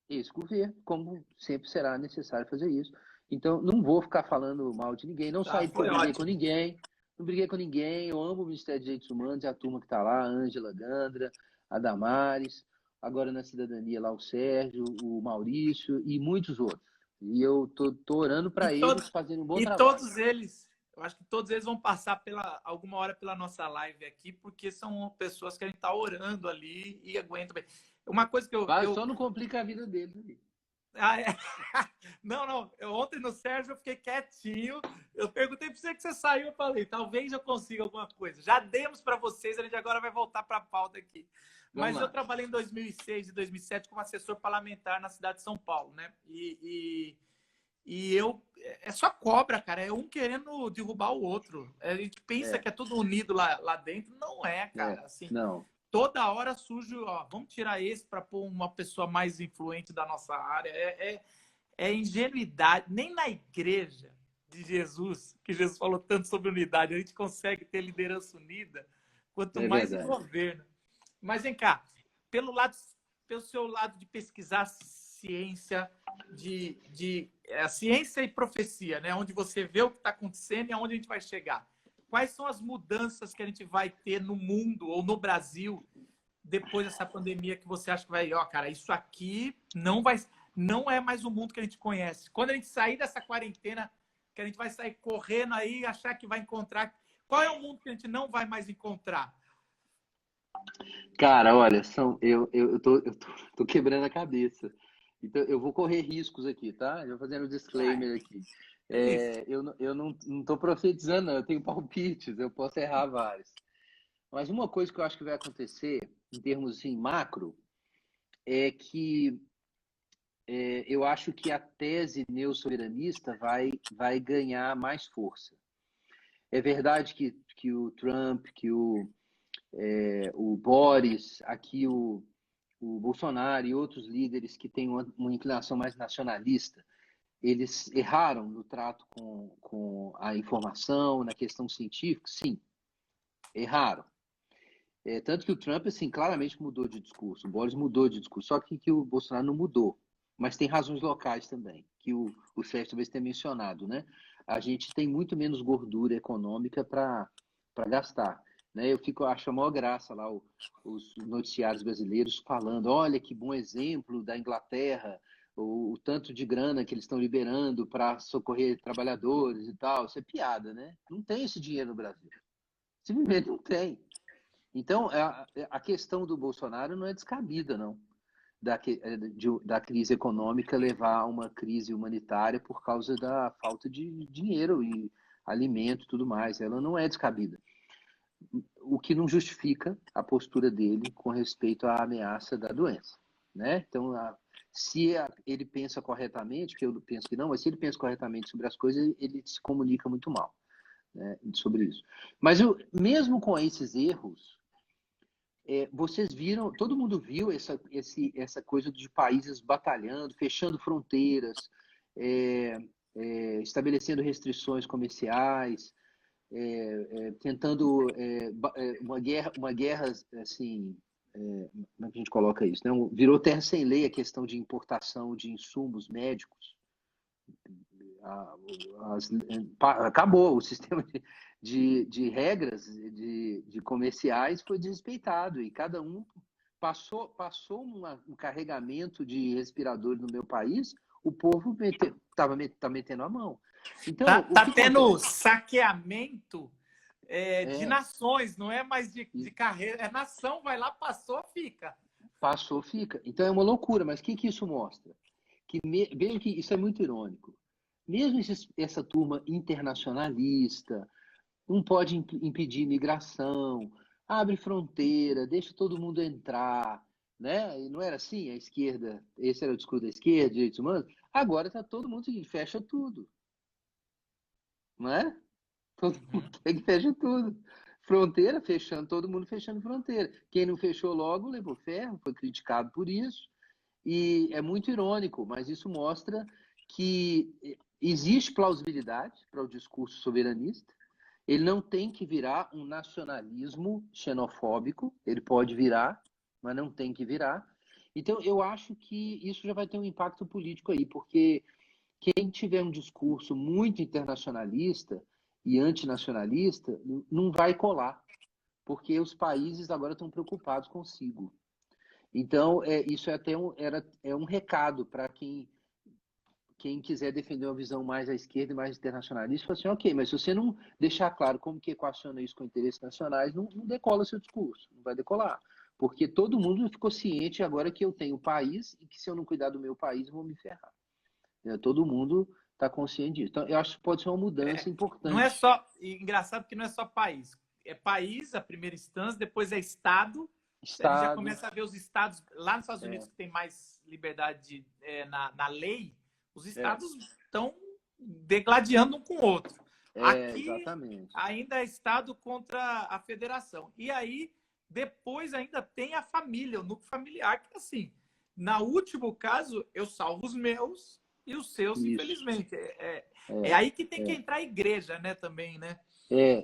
esse governo, como sempre será necessário fazer isso. Então, não vou ficar falando mal de ninguém, não saí porque eu briguei com ninguém, não briguei com ninguém, eu amo o Ministério dos Direitos Humanos e a turma que está lá, a Ângela Gandra, a Damares, agora na cidadania lá o Sérgio, o Maurício e muitos outros. E eu tô orando E, para eles fazerem um bom e trabalho. todos eles, eu acho que todos eles vão passar alguma hora pela nossa live aqui, porque são pessoas que a gente está orando ali e aguentam bem. Uma coisa que Só não complica a vida deles ali. Ah, é. Não, não. Ontem no Sérgio eu fiquei quietinho. Eu perguntei para você que você saiu. Eu falei, talvez eu consiga alguma coisa. Já demos para vocês, a gente agora vai voltar para a pauta aqui. Vamos Mas eu lá. trabalhei em 2006 e 2007 como assessor parlamentar na cidade de São Paulo, né? E eu. É só cobra, cara. É um querendo derrubar o outro. A gente pensa que é tudo unido lá dentro. Não é, cara. Assim, Não. toda hora surge, ó, vamos tirar esse para pôr uma pessoa mais influente da nossa área. É ingenuidade. Nem na igreja de Jesus, que Jesus falou tanto sobre unidade, a gente consegue ter liderança unida, quanto É mais em verdade. governo. Mas vem cá, pelo seu lado de pesquisar ciência, ciência e profecia, né? Onde você vê o que está acontecendo e aonde a gente vai chegar. Quais são as mudanças que a gente vai ter no mundo ou no Brasil depois dessa pandemia que você acha que vai, ó, cara, isso aqui não é mais o mundo que a gente conhece. Quando a gente sair dessa quarentena, que a gente vai sair correndo aí e achar que vai encontrar, qual é o mundo que a gente não vai mais encontrar? Cara, olha, eu tô quebrando a cabeça. Então, eu vou correr riscos aqui, tá? Eu vou fazendo um Uai, disclaimer aqui. é isso. Eu não tô profetizando, não. Eu tenho palpites, eu posso errar vários. Mas uma coisa que eu acho que vai acontecer, em termos assim, macro, é que eu acho que a tese neossoberanista vai ganhar mais força. É verdade que o Trump, que o Boris, aqui o Bolsonaro e outros líderes que têm uma inclinação mais nacionalista, eles erraram no trato com a informação, na questão científica? Sim, erraram. Tanto que o Trump, assim, claramente mudou de discurso, o Boris mudou de discurso, só que o Bolsonaro não mudou. Mas tem razões locais também, que o Sérgio talvez tenha mencionado, né? A gente tem muito menos gordura econômica para gastar. Né? Acho a maior graça lá os noticiários brasileiros falando, olha que bom exemplo da Inglaterra, o tanto de grana que eles estão liberando para socorrer trabalhadores e tal. Isso é piada, né? Não tem esse dinheiro no Brasil. Simplesmente não tem. Então, a questão do Bolsonaro não é descabida, não, da crise econômica levar a uma crise humanitária por causa da falta de dinheiro e alimento e tudo mais. Ela não é descabida. O que não justifica a postura dele com respeito à ameaça da doença. Né? Então, se ele pensa corretamente, que eu penso que não, mas se ele pensa corretamente sobre as coisas, ele se comunica muito mal, né, sobre isso. Mas mesmo com esses erros, vocês viram, todo mundo viu essa coisa de países batalhando, fechando fronteiras, estabelecendo restrições comerciais, tentando uma guerra assim, como é que a gente coloca isso? Né? Virou terra sem lei a questão de importação de insumos médicos. Acabou o sistema de regras de comerciais foi desrespeitado e cada um passou um carregamento de respiradores no meu país, o povo tá metendo a mão. Então, o Tá que tendo acontece? saqueamento de nações, não é mais de carreira, é nação, vai lá, passou, fica. Passou, fica. Então é uma loucura, mas o que isso mostra? Veja que isso é muito irônico. Mesmo essa turma internacionalista, não pode impedir imigração, abre fronteira, deixa todo mundo entrar, né? E não era assim, a esquerda, esse era o discurso da esquerda, direitos humanos. Agora está todo mundo seguinte, fecha tudo, não é? Todo mundo quer que fecha tudo. Fronteira fechando, todo mundo fechando fronteira. Quem não fechou logo levou ferro, foi criticado por isso. E é muito irônico, mas isso mostra que existe plausibilidade para o discurso soberanista. Ele não tem que virar um nacionalismo xenofóbico, ele pode virar, mas não tem que virar. Então, eu acho que isso já vai ter um impacto político aí, porque quem tiver um discurso muito internacionalista e antinacionalista não vai colar, porque os países agora estão preocupados consigo. Então, isso é até um recado para quem quem quiser defender uma visão mais à esquerda e mais internacionalista, fala assim, ok, mas se você não deixar claro como que equaciona isso com interesses nacionais, não decola seu discurso, não vai decolar. Porque todo mundo ficou ciente agora que eu tenho país e que se eu não cuidar do meu país, eu vou me ferrar. Todo mundo está consciente disso. Então, eu acho que pode ser uma mudança Não é importante. só... Engraçado que não é só país. É país, a primeira instância, depois é Estado. A gente já Estado. começa a ver os estados... Lá nos Estados Unidos, que tem mais liberdade na lei, os estados estão degladiando um com o outro. Aqui, exatamente. ainda é Estado contra a federação. E aí, depois ainda tem a família, o núcleo familiar, que assim, no último caso, eu salvo os meus e os seus, Isso. infelizmente. É aí que tem que entrar a igreja, né, também, né?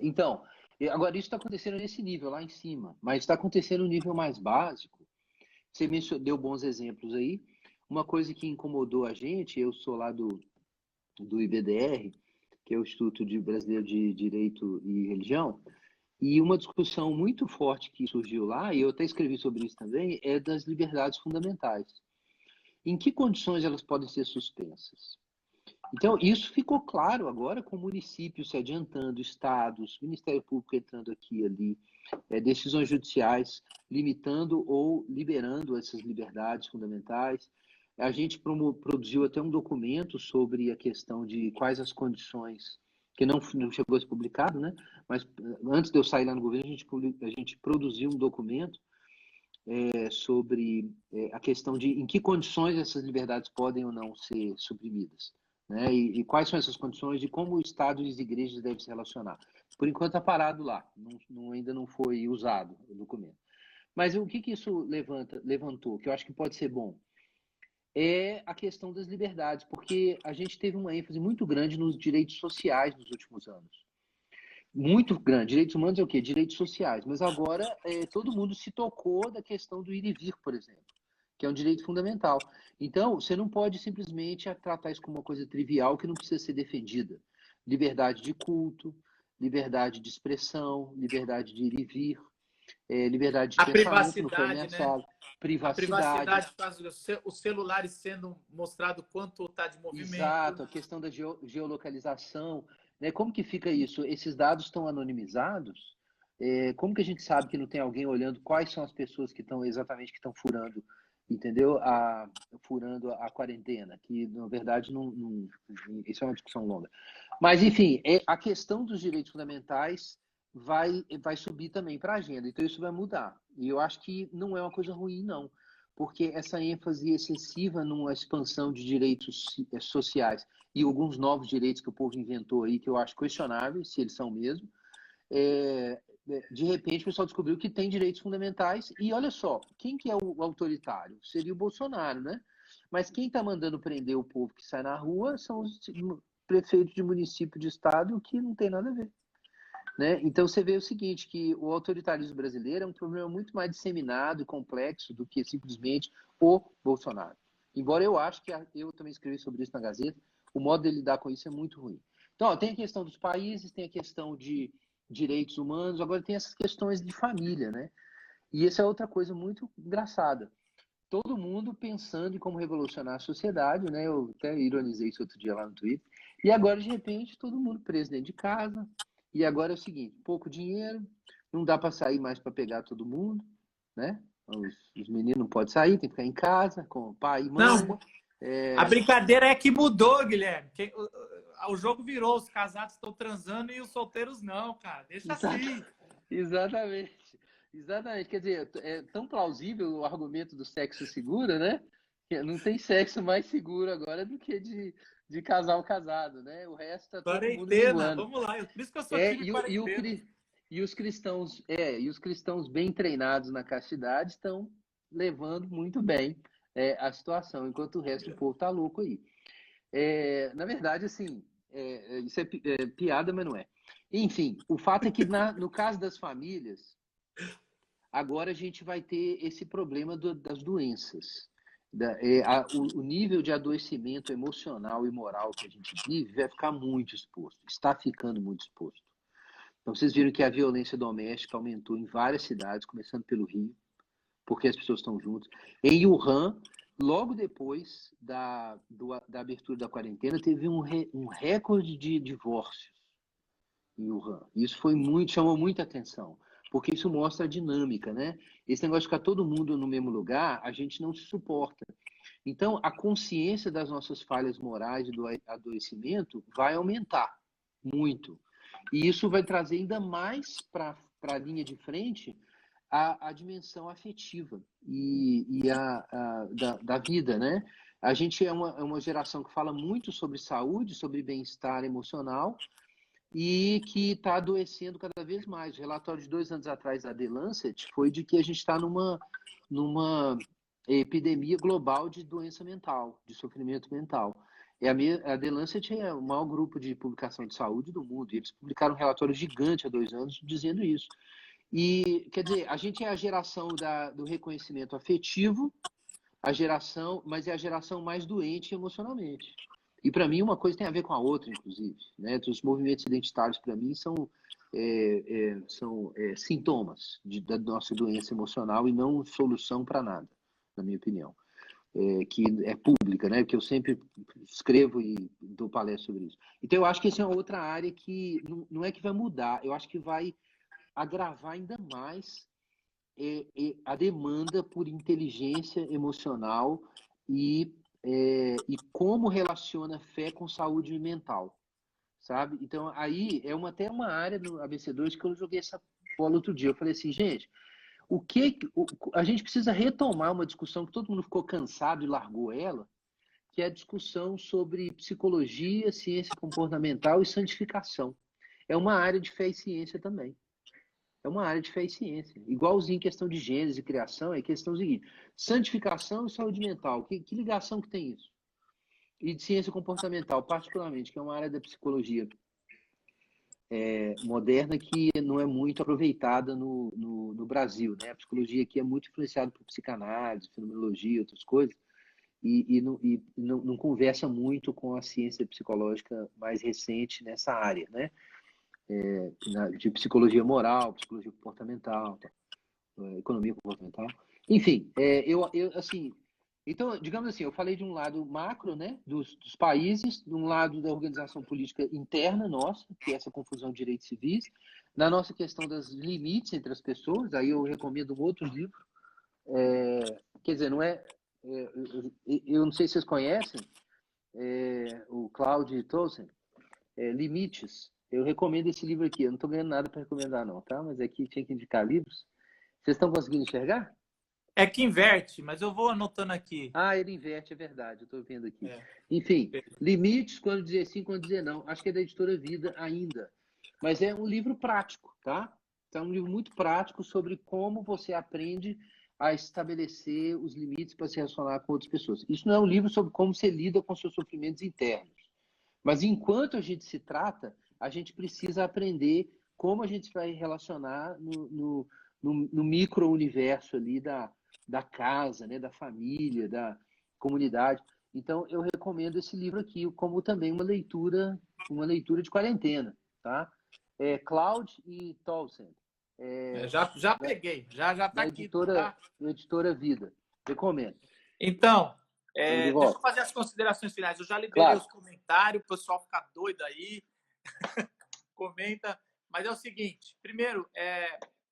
Então, agora isso está acontecendo nesse nível, lá em cima, mas está acontecendo no nível mais básico. Você deu bons exemplos aí. Uma coisa que incomodou a gente, eu sou lá do IBDR, que é o Instituto Brasileiro de Direito e Religião, e uma discussão muito forte que surgiu lá, e eu até escrevi sobre isso também, é das liberdades fundamentais. Em que condições elas podem ser suspensas? Então, isso ficou claro agora com municípios se adiantando, estados, Ministério Público entrando aqui e ali, decisões judiciais limitando ou liberando essas liberdades fundamentais. A gente produziu até um documento sobre a questão de quais as condições, que não chegou a ser publicado, né? Mas antes de eu sair lá no governo, a gente produziu um documento sobre a questão de em que condições essas liberdades podem ou não ser suprimidas. Né? E quais são essas condições de como o Estado e as igrejas devem se relacionar. Por enquanto está parado lá, ainda não foi usado o documento. Mas o que isso levantou, que eu acho que pode ser bom, é a questão das liberdades, porque a gente teve uma ênfase muito grande nos direitos sociais nos últimos anos. Muito grande. Direitos humanos é o quê? Direitos sociais. Mas agora todo mundo se tocou da questão do ir e vir, por exemplo, que é um direito fundamental. Então, você não pode simplesmente tratar isso como uma coisa trivial que não precisa ser defendida. Liberdade de culto, liberdade de expressão, liberdade de ir e vir, liberdade de A pensamento não foi privacidade, né? ameaçada, A privacidade. privacidade faz os celulares sendo mostrado quanto está de movimento. Exato, a questão da geolocalização, né? Como que fica isso? Esses dados estão anonimizados? Como que a gente sabe que não tem alguém olhando quais são as pessoas que estão exatamente que estão furando, entendeu? Furando a quarentena, que na verdade isso é uma discussão longa. Mas enfim, a questão dos direitos fundamentais vai subir também para a agenda, então isso vai mudar. E eu acho que não é uma coisa ruim, não, porque essa ênfase excessiva numa expansão de direitos sociais e alguns novos direitos que o povo inventou aí, que eu acho questionáveis, se eles são mesmo, de repente o pessoal descobriu que tem direitos fundamentais e olha só, quem que é o autoritário? Seria o Bolsonaro, né? Mas quem está mandando prender o povo que sai na rua são os prefeitos de município de estado que não tem nada a ver. Né? Então você vê o seguinte, que o autoritarismo brasileiro é um problema muito mais disseminado e complexo do que simplesmente o Bolsonaro. Embora eu acho que, eu também escrevi sobre isso na Gazeta, o modo de lidar com isso é muito ruim. Então, tem a questão dos países, tem a questão de direitos humanos, agora tem essas questões de família, né? E essa é outra coisa muito engraçada. Todo mundo pensando em como revolucionar a sociedade, né? Eu até ironizei isso outro dia lá no Twitter. E agora, de repente, todo mundo preso dentro de casa. E agora é o seguinte, pouco dinheiro, não dá para sair mais para pegar todo mundo, né? Os meninos não podem sair, tem que ficar em casa com pai e mãe. Não, a brincadeira é que mudou, Guilherme. O jogo virou, os casados estão transando e os solteiros não, cara. Deixa assim. Exatamente. Exatamente. Quer dizer, é tão plausível o argumento do sexo seguro, né? Não tem sexo mais seguro agora do que de casal casado, né? O resto tá todo mundo Quarentena, minguando. vamos lá. Por isso que eu sou time quarentena. E os cristãos bem treinados na castidade estão levando muito bem a situação, enquanto o resto do povo tá louco aí. Na verdade, assim, isso é piada, mas não é. Enfim, o fato é que no caso das famílias, agora a gente vai ter esse problema das doenças. O nível de adoecimento emocional e moral que a gente vive vai ficar muito exposto, está ficando muito exposto. Então, vocês viram que a violência doméstica aumentou em várias cidades, começando pelo Rio, porque as pessoas estão juntas. Em Wuhan, logo depois da abertura da quarentena, teve um recorde de divórcios em Wuhan. Isso chamou muita atenção, porque isso mostra a dinâmica, né? Esse negócio de ficar todo mundo no mesmo lugar, a gente não se suporta. Então, a consciência das nossas falhas morais e do adoecimento vai aumentar muito. E isso vai trazer ainda mais para a linha de frente a dimensão afetiva da vida, né? A gente é uma geração que fala muito sobre saúde, sobre bem-estar emocional e que está adoecendo cada vez mais. O relatório de 2 anos atrás da The Lancet foi de que a gente está numa epidemia global de doença mental, de sofrimento mental. A The Lancet é o maior grupo de publicação de saúde do mundo, e eles publicaram um relatório gigante há 2 anos dizendo isso. E, quer dizer, a gente é a geração do reconhecimento afetivo, mas é a geração mais doente emocionalmente. E, para mim, uma coisa tem a ver com a outra, inclusive. Né? Os movimentos identitários, para mim, são sintomas da nossa doença emocional e não solução para nada, na minha opinião. Que é pública, né? Que eu sempre escrevo e dou palestra sobre isso. Então, eu acho que essa é uma outra área que não é que vai mudar, eu acho que vai agravar ainda mais a demanda por inteligência emocional e como relaciona fé com saúde mental, sabe? Então, aí até uma área do ABC2 que eu joguei essa bola outro dia. Eu falei assim, gente, a gente precisa retomar uma discussão que todo mundo ficou cansado e largou ela, que é a discussão sobre psicologia, ciência comportamental e santificação. É uma área de fé e ciência também. É uma área de fé e ciência. Igualzinho questão de gênese e criação, é questão seguinte: santificação e saúde mental. Que ligação que tem isso? E de ciência comportamental, particularmente, que é uma área da psicologia moderna que não é muito aproveitada no Brasil. Né? A psicologia aqui é muito influenciada por psicanálise, fenomenologia e outras coisas, e não conversa muito com a ciência psicológica mais recente nessa área, né? De psicologia moral, psicologia comportamental, economia comportamental. Enfim, assim, então, digamos assim, eu falei de um lado macro, né, dos países, de um lado da organização política interna nossa, que é essa confusão de direitos civis, na nossa questão dos limites entre as pessoas, aí eu recomendo um outro livro, quer dizer, não é, eu não sei se vocês conhecem, o Claude Tolson, Limites. Eu recomendo esse livro aqui. Eu não estou ganhando nada para recomendar, não, tá? Mas aqui tinha que indicar livros. Vocês estão conseguindo enxergar? É que inverte, mas eu vou anotando aqui. Ah, ele inverte, é verdade. Eu estou vendo aqui. Enfim, Limites, quando dizer sim, quando dizer não. Acho que é da editora Vida ainda. Mas é um livro prático, tá? Então, é um livro muito prático sobre como você aprende a estabelecer os limites para se relacionar com outras pessoas. Isso não é um livro sobre como você lida com seus sofrimentos internos. Mas enquanto a gente se trata, a gente precisa aprender como a gente vai relacionar no micro-universo ali da casa, né, da família, da comunidade. Então, eu recomendo esse livro aqui como também uma leitura de quarentena, tá? Cloud e Townsend. Já peguei, já está aqui, tá? Editora Vida. Recomendo. Então, deixa eu volta. fazer as considerações finais. Eu já liberei Claro. os comentários, o pessoal fica doido aí, comenta. Mas é o seguinte, primeiro,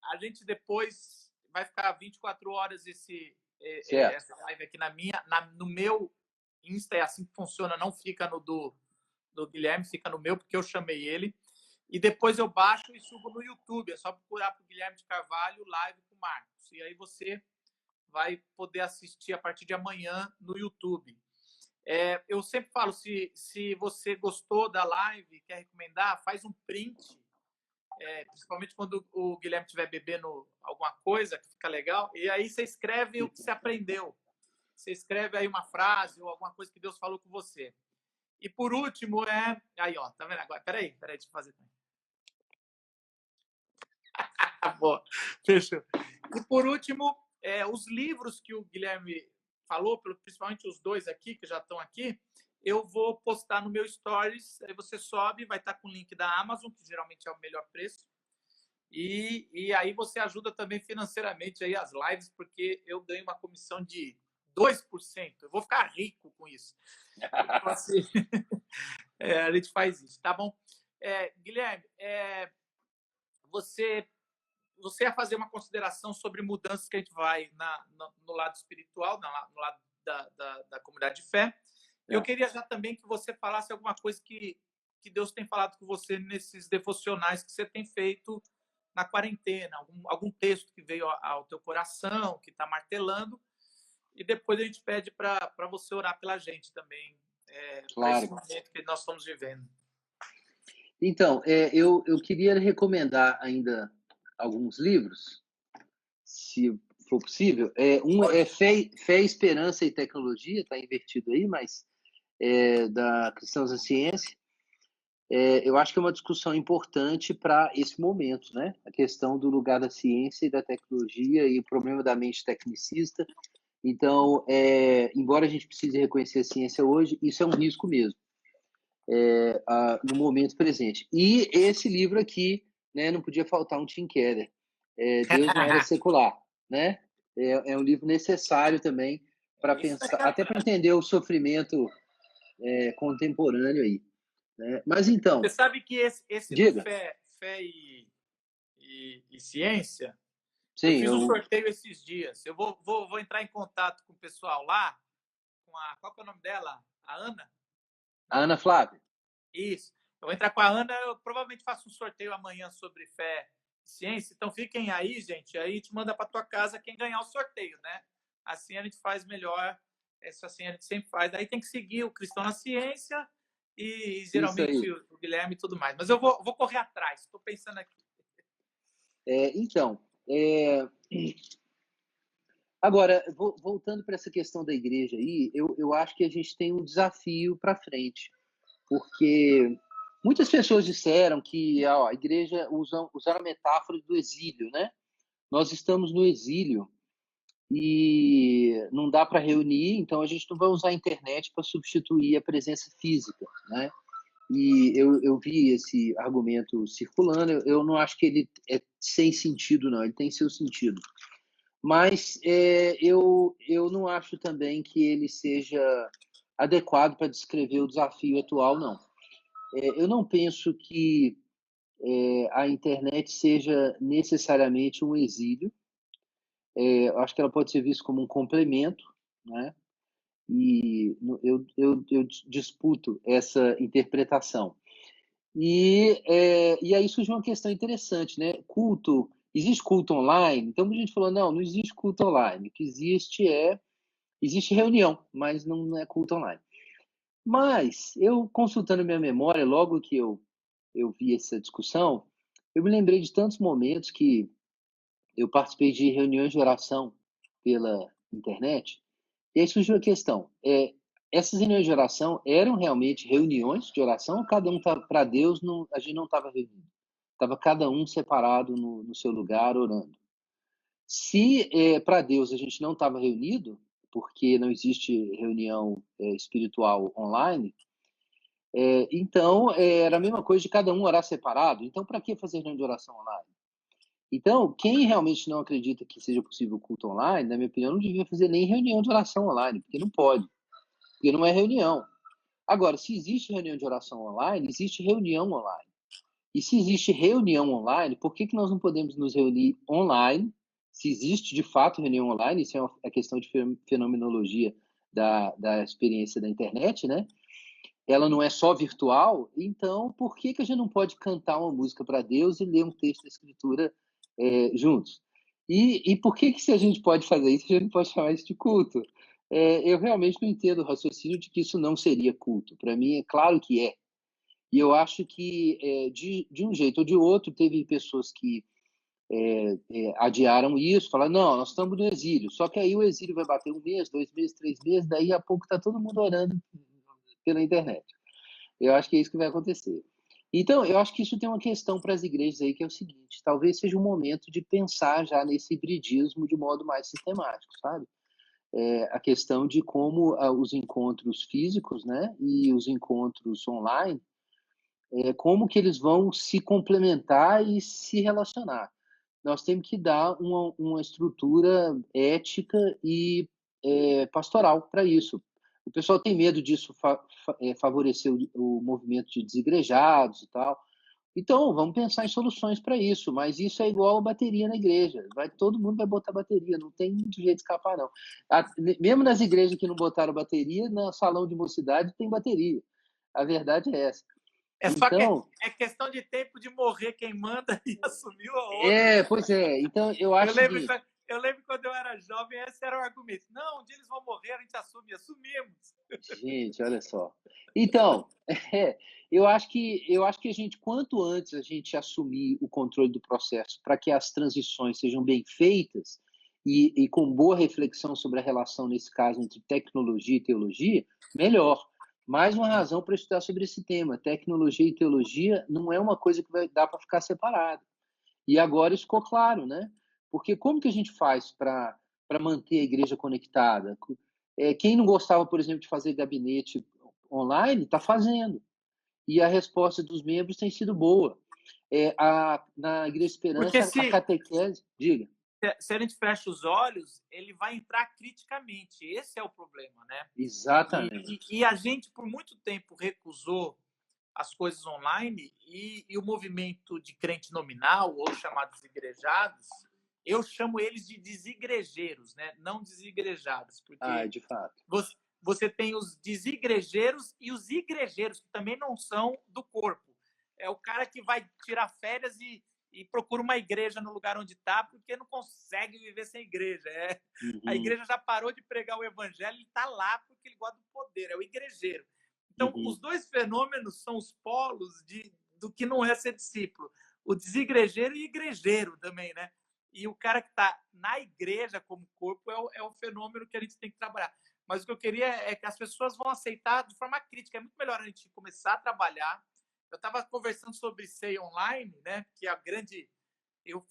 a gente depois vai ficar 24 horas essa live aqui no meu Insta, é assim que funciona, não fica no do Guilherme, fica no meu, porque eu chamei ele. E depois eu baixo e subo no YouTube. É só procurar para o Guilherme de Carvalho, live com o Marcos. E aí você vai poder assistir a partir de amanhã no YouTube. Eu sempre falo, se você gostou da live, quer recomendar, faz um print, principalmente quando o Guilherme estiver bebendo alguma coisa que fica legal, e aí você escreve o que você aprendeu. Você escreve aí uma frase ou alguma coisa que Deus falou com você. E por último aí, ó, tá vendo agora? Peraí, deixa eu fazer. Boa, fechou. E por último, os livros que o Guilherme falou, principalmente os dois aqui, que já estão aqui, eu vou postar no meu Stories, aí você sobe, vai estar com o link da Amazon, que geralmente é o melhor preço, e aí você ajuda também financeiramente aí as lives, porque eu ganho uma comissão de 2%. Eu vou ficar rico com isso. Então, assim, a gente faz isso, tá bom? Guilherme, você ia fazer uma consideração sobre mudanças que a gente vai no lado espiritual, no lado da comunidade de fé. Eu queria já também que você falasse alguma coisa que Deus tem falado com você nesses devocionais que você tem feito na quarentena, algum texto que veio ao teu coração, que está martelando, e depois a gente pede para você orar pela gente também, para esse momento que nós estamos vivendo. Então, eu queria recomendar ainda alguns livros, se for possível. Um é Fé, Esperança e Tecnologia, está invertido aí, mas da Cristãos da Ciência. Eu acho que é uma discussão importante para esse momento, né? A questão do lugar da ciência e da tecnologia e o problema da mente tecnicista. Então, embora a gente precise reconhecer a ciência hoje, isso é um risco mesmo, no momento presente. E esse livro aqui, né, não podia faltar um Tim Keller, Deus na Era Secular, né? É um livro necessário também para pensar, até para entender o sofrimento contemporâneo aí. Né? Mas então... Você sabe que esse do fé e ciência, sim, eu fiz um sorteio esses dias. Eu vou entrar em contato com o pessoal lá, qual que é o nome dela? A Ana? A Ana Flávia. Isso. Eu vou entrar com a Ana, eu provavelmente faço um sorteio amanhã sobre fé e ciência. Então fiquem aí, gente. Aí a gente manda para tua casa quem ganhar o sorteio, né? Assim a gente faz melhor. Assim a gente sempre faz. Aí tem que seguir o Cristão na Ciência e geralmente o Guilherme e tudo mais. Mas eu vou correr atrás. Estou pensando aqui. Então, agora, voltando para essa questão da igreja aí, eu acho que a gente tem um desafio para frente, porque muitas pessoas disseram que a igreja usaram a metáfora do exílio, né? Nós estamos no exílio e não dá para reunir, então a gente não vai usar a internet para substituir a presença física, né? E eu vi esse argumento circulando, eu não acho que ele é sem sentido, não, ele tem seu sentido. Mas eu não acho também que ele seja adequado para descrever o desafio atual, não. Eu não penso que a internet seja necessariamente um exílio. Eu acho que ela pode ser vista como um complemento, né? E eu disputo essa interpretação. E aí surge uma questão interessante, né? Culto, existe culto online? Então a gente falou, não existe culto online. O que existe reunião, mas não é culto online. Mas eu, consultando minha memória, logo que eu vi essa discussão, eu me lembrei de tantos momentos que eu participei de reuniões de oração pela internet, e aí surgiu a questão, essas reuniões de oração eram realmente reuniões de oração ou cada um para Deus, a gente não estava reunido? Estava cada um separado no seu lugar orando. Se para Deus a gente não estava reunido, porque não existe reunião espiritual online, então era a mesma coisa de cada um orar separado. Então, para que fazer reunião de oração online? Então, quem realmente não acredita que seja possível culto online, na minha opinião, não devia fazer nem reunião de oração online, porque não pode, porque não é reunião. Agora, se existe reunião de oração online, existe reunião online. E se existe reunião online, por que nós não podemos nos reunir online? Se existe de fato reunião online, isso é uma questão de fenomenologia da experiência da internet, né? Ela não é só virtual, então por que a gente não pode cantar uma música para Deus e ler um texto da Escritura juntos? E por que se a gente pode fazer isso, a gente não pode chamar isso de culto? Eu realmente não entendo o raciocínio de que isso não seria culto. Para mim, é claro que é. E eu acho que, de um jeito ou de outro, teve pessoas que adiaram isso, falaram, não, nós estamos no exílio. Só que aí o exílio vai bater 1 mês, 2 meses, 3 meses, daí a pouco está todo mundo orando pela internet. Eu acho que é isso que vai acontecer. Então, eu acho que isso tem uma questão para as igrejas aí, que é o seguinte, talvez seja um momento de pensar já nesse hibridismo de modo mais sistemático, sabe? A questão de como os encontros físicos, né, e os encontros online, como que eles vão se complementar e se relacionar. Nós temos que dar uma estrutura ética e pastoral para isso. O pessoal tem medo disso favorecer o movimento de desigrejados e tal. Então, vamos pensar em soluções para isso, mas isso é igual a bateria na igreja. Todo mundo vai botar bateria, não tem muito jeito de escapar, não. Mesmo nas igrejas que não botaram bateria, no salão de mocidade tem bateria. A verdade é essa. É só que é questão de tempo de morrer quem manda e assumir a outra. Pois é. Então, eu acho que... Eu lembro quando eu era jovem, esse era o argumento. Não, um dia eles vão morrer, a gente assume. Assumimos. Gente, olha só. Então, eu acho que a gente, quanto antes a gente assumir o controle do processo para que as transições sejam bem feitas e com boa reflexão sobre a relação, nesse caso, entre tecnologia e teologia, melhor. Mais uma razão para estudar sobre esse tema. Tecnologia e teologia não é uma coisa que vai dar para ficar separado. E agora isso ficou claro, né? Porque como que a gente faz para manter a igreja conectada? Quem não gostava, por exemplo, de fazer gabinete online, está fazendo. E a resposta dos membros tem sido boa. Na Igreja Esperança, a catequese... Diga. Se a gente fecha os olhos, ele vai entrar criticamente. Esse é o problema, né? Exatamente. E a gente, por muito tempo, recusou as coisas online e o movimento de crente nominal, ou chamados igrejados, eu chamo eles de desigrejeiros, né? Não desigrejados. Porque de fato. Você tem os desigrejeiros e os igrejeiros, que também não são do corpo. É o cara que vai tirar férias e procura uma igreja no lugar onde está, porque não consegue viver sem igreja. A igreja já parou de pregar o evangelho, ele está lá porque ele gosta do poder, é o igrejeiro. Então, os dois fenômenos são os polos do que não é ser discípulo. O desigrejeiro e o igrejeiro também, né? E o cara que está na igreja como corpo é o fenômeno que a gente tem que trabalhar. Mas o que eu queria é que as pessoas vão aceitar de forma crítica. É muito melhor a gente começar a trabalhar. Eu estava conversando sobre ceia online, né? Que é a grande... Eu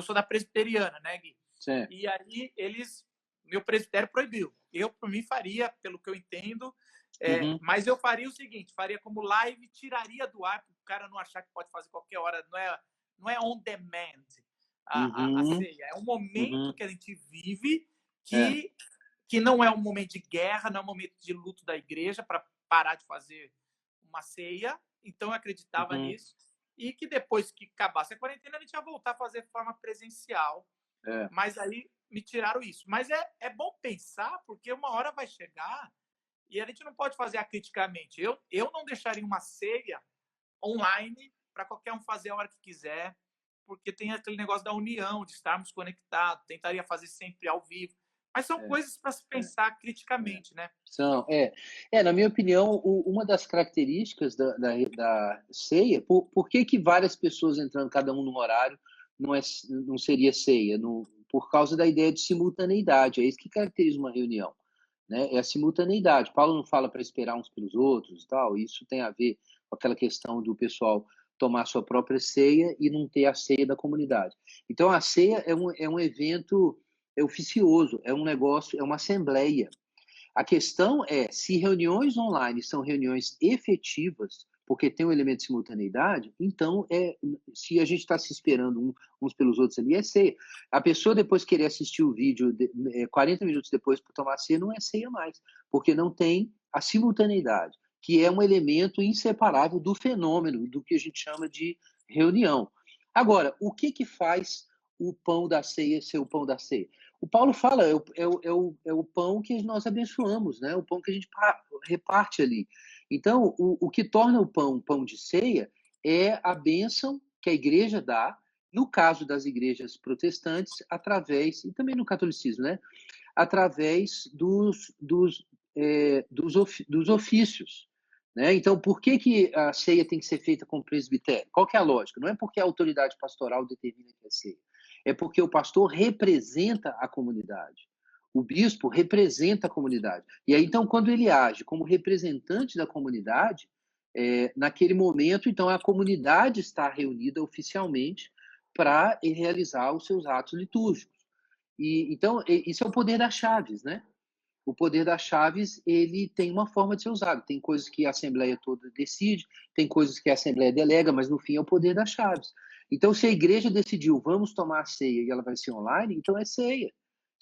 sou da presbiteriana, né, Gui? Sim. E aí meu presbitério proibiu. Eu, por mim, faria, pelo que eu entendo, mas eu faria o seguinte, faria como live, tiraria do ar, para o cara não achar que pode fazer qualquer hora, não é on demand a ceia. É um momento que a gente vive que não é um momento de guerra, não é um momento de luto da igreja para parar de fazer uma ceia. Então, eu acreditava nisso. E que depois que acabasse a quarentena, a gente ia voltar a fazer de forma presencial. Mas aí me tiraram isso. Mas é bom pensar, porque uma hora vai chegar e a gente não pode fazer acriticamente. Eu não deixaria uma ceia online para qualquer um fazer a hora que quiser, porque tem aquele negócio da união, de estarmos conectados. Tentaria fazer sempre ao vivo. Mas são coisas para se pensar criticamente, né? Na minha opinião, uma das características da ceia, por que várias pessoas entrando, cada um num horário, não seria ceia? Por causa da ideia de simultaneidade. É isso que caracteriza uma reunião, né? É a simultaneidade. Paulo não fala para esperar uns pelos outros e tal. Isso tem a ver com aquela questão do pessoal tomar sua própria ceia e não ter a ceia da comunidade. Então, a ceia é um evento oficioso, é um negócio, é uma assembleia. A questão é se reuniões online são reuniões efetivas, porque tem um elemento de simultaneidade, então se a gente está se esperando uns pelos outros ali, é ceia. A pessoa depois querer assistir o vídeo 40 minutos depois para tomar ceia, não é ceia mais, porque não tem a simultaneidade, que é um elemento inseparável do fenômeno, do que a gente chama de reunião. Agora, o que faz o pão da ceia ser o pão da ceia? O Paulo fala, é o pão que nós abençoamos, né? O pão que a gente reparte ali. Então, o que torna o pão de ceia é a bênção que a igreja dá, no caso das igrejas protestantes, através, e também no catolicismo, né? Através dos ofícios. Né? Então, por que a ceia tem que ser feita com presbitério? Qual que é a lógica? Não é porque a autoridade pastoral determina que é ceia. É porque o pastor representa a comunidade. O bispo representa a comunidade. E aí, então, quando ele age como representante da comunidade, naquele momento, então, a comunidade está reunida oficialmente para realizar os seus atos litúrgicos. Então, isso é o poder das chaves, né? O poder das chaves, ele tem uma forma de ser usado. Tem coisas que a Assembleia toda decide, tem coisas que a Assembleia delega, mas no fim é o poder das chaves. Então, se a igreja decidiu, vamos tomar a ceia e ela vai ser online, então é ceia.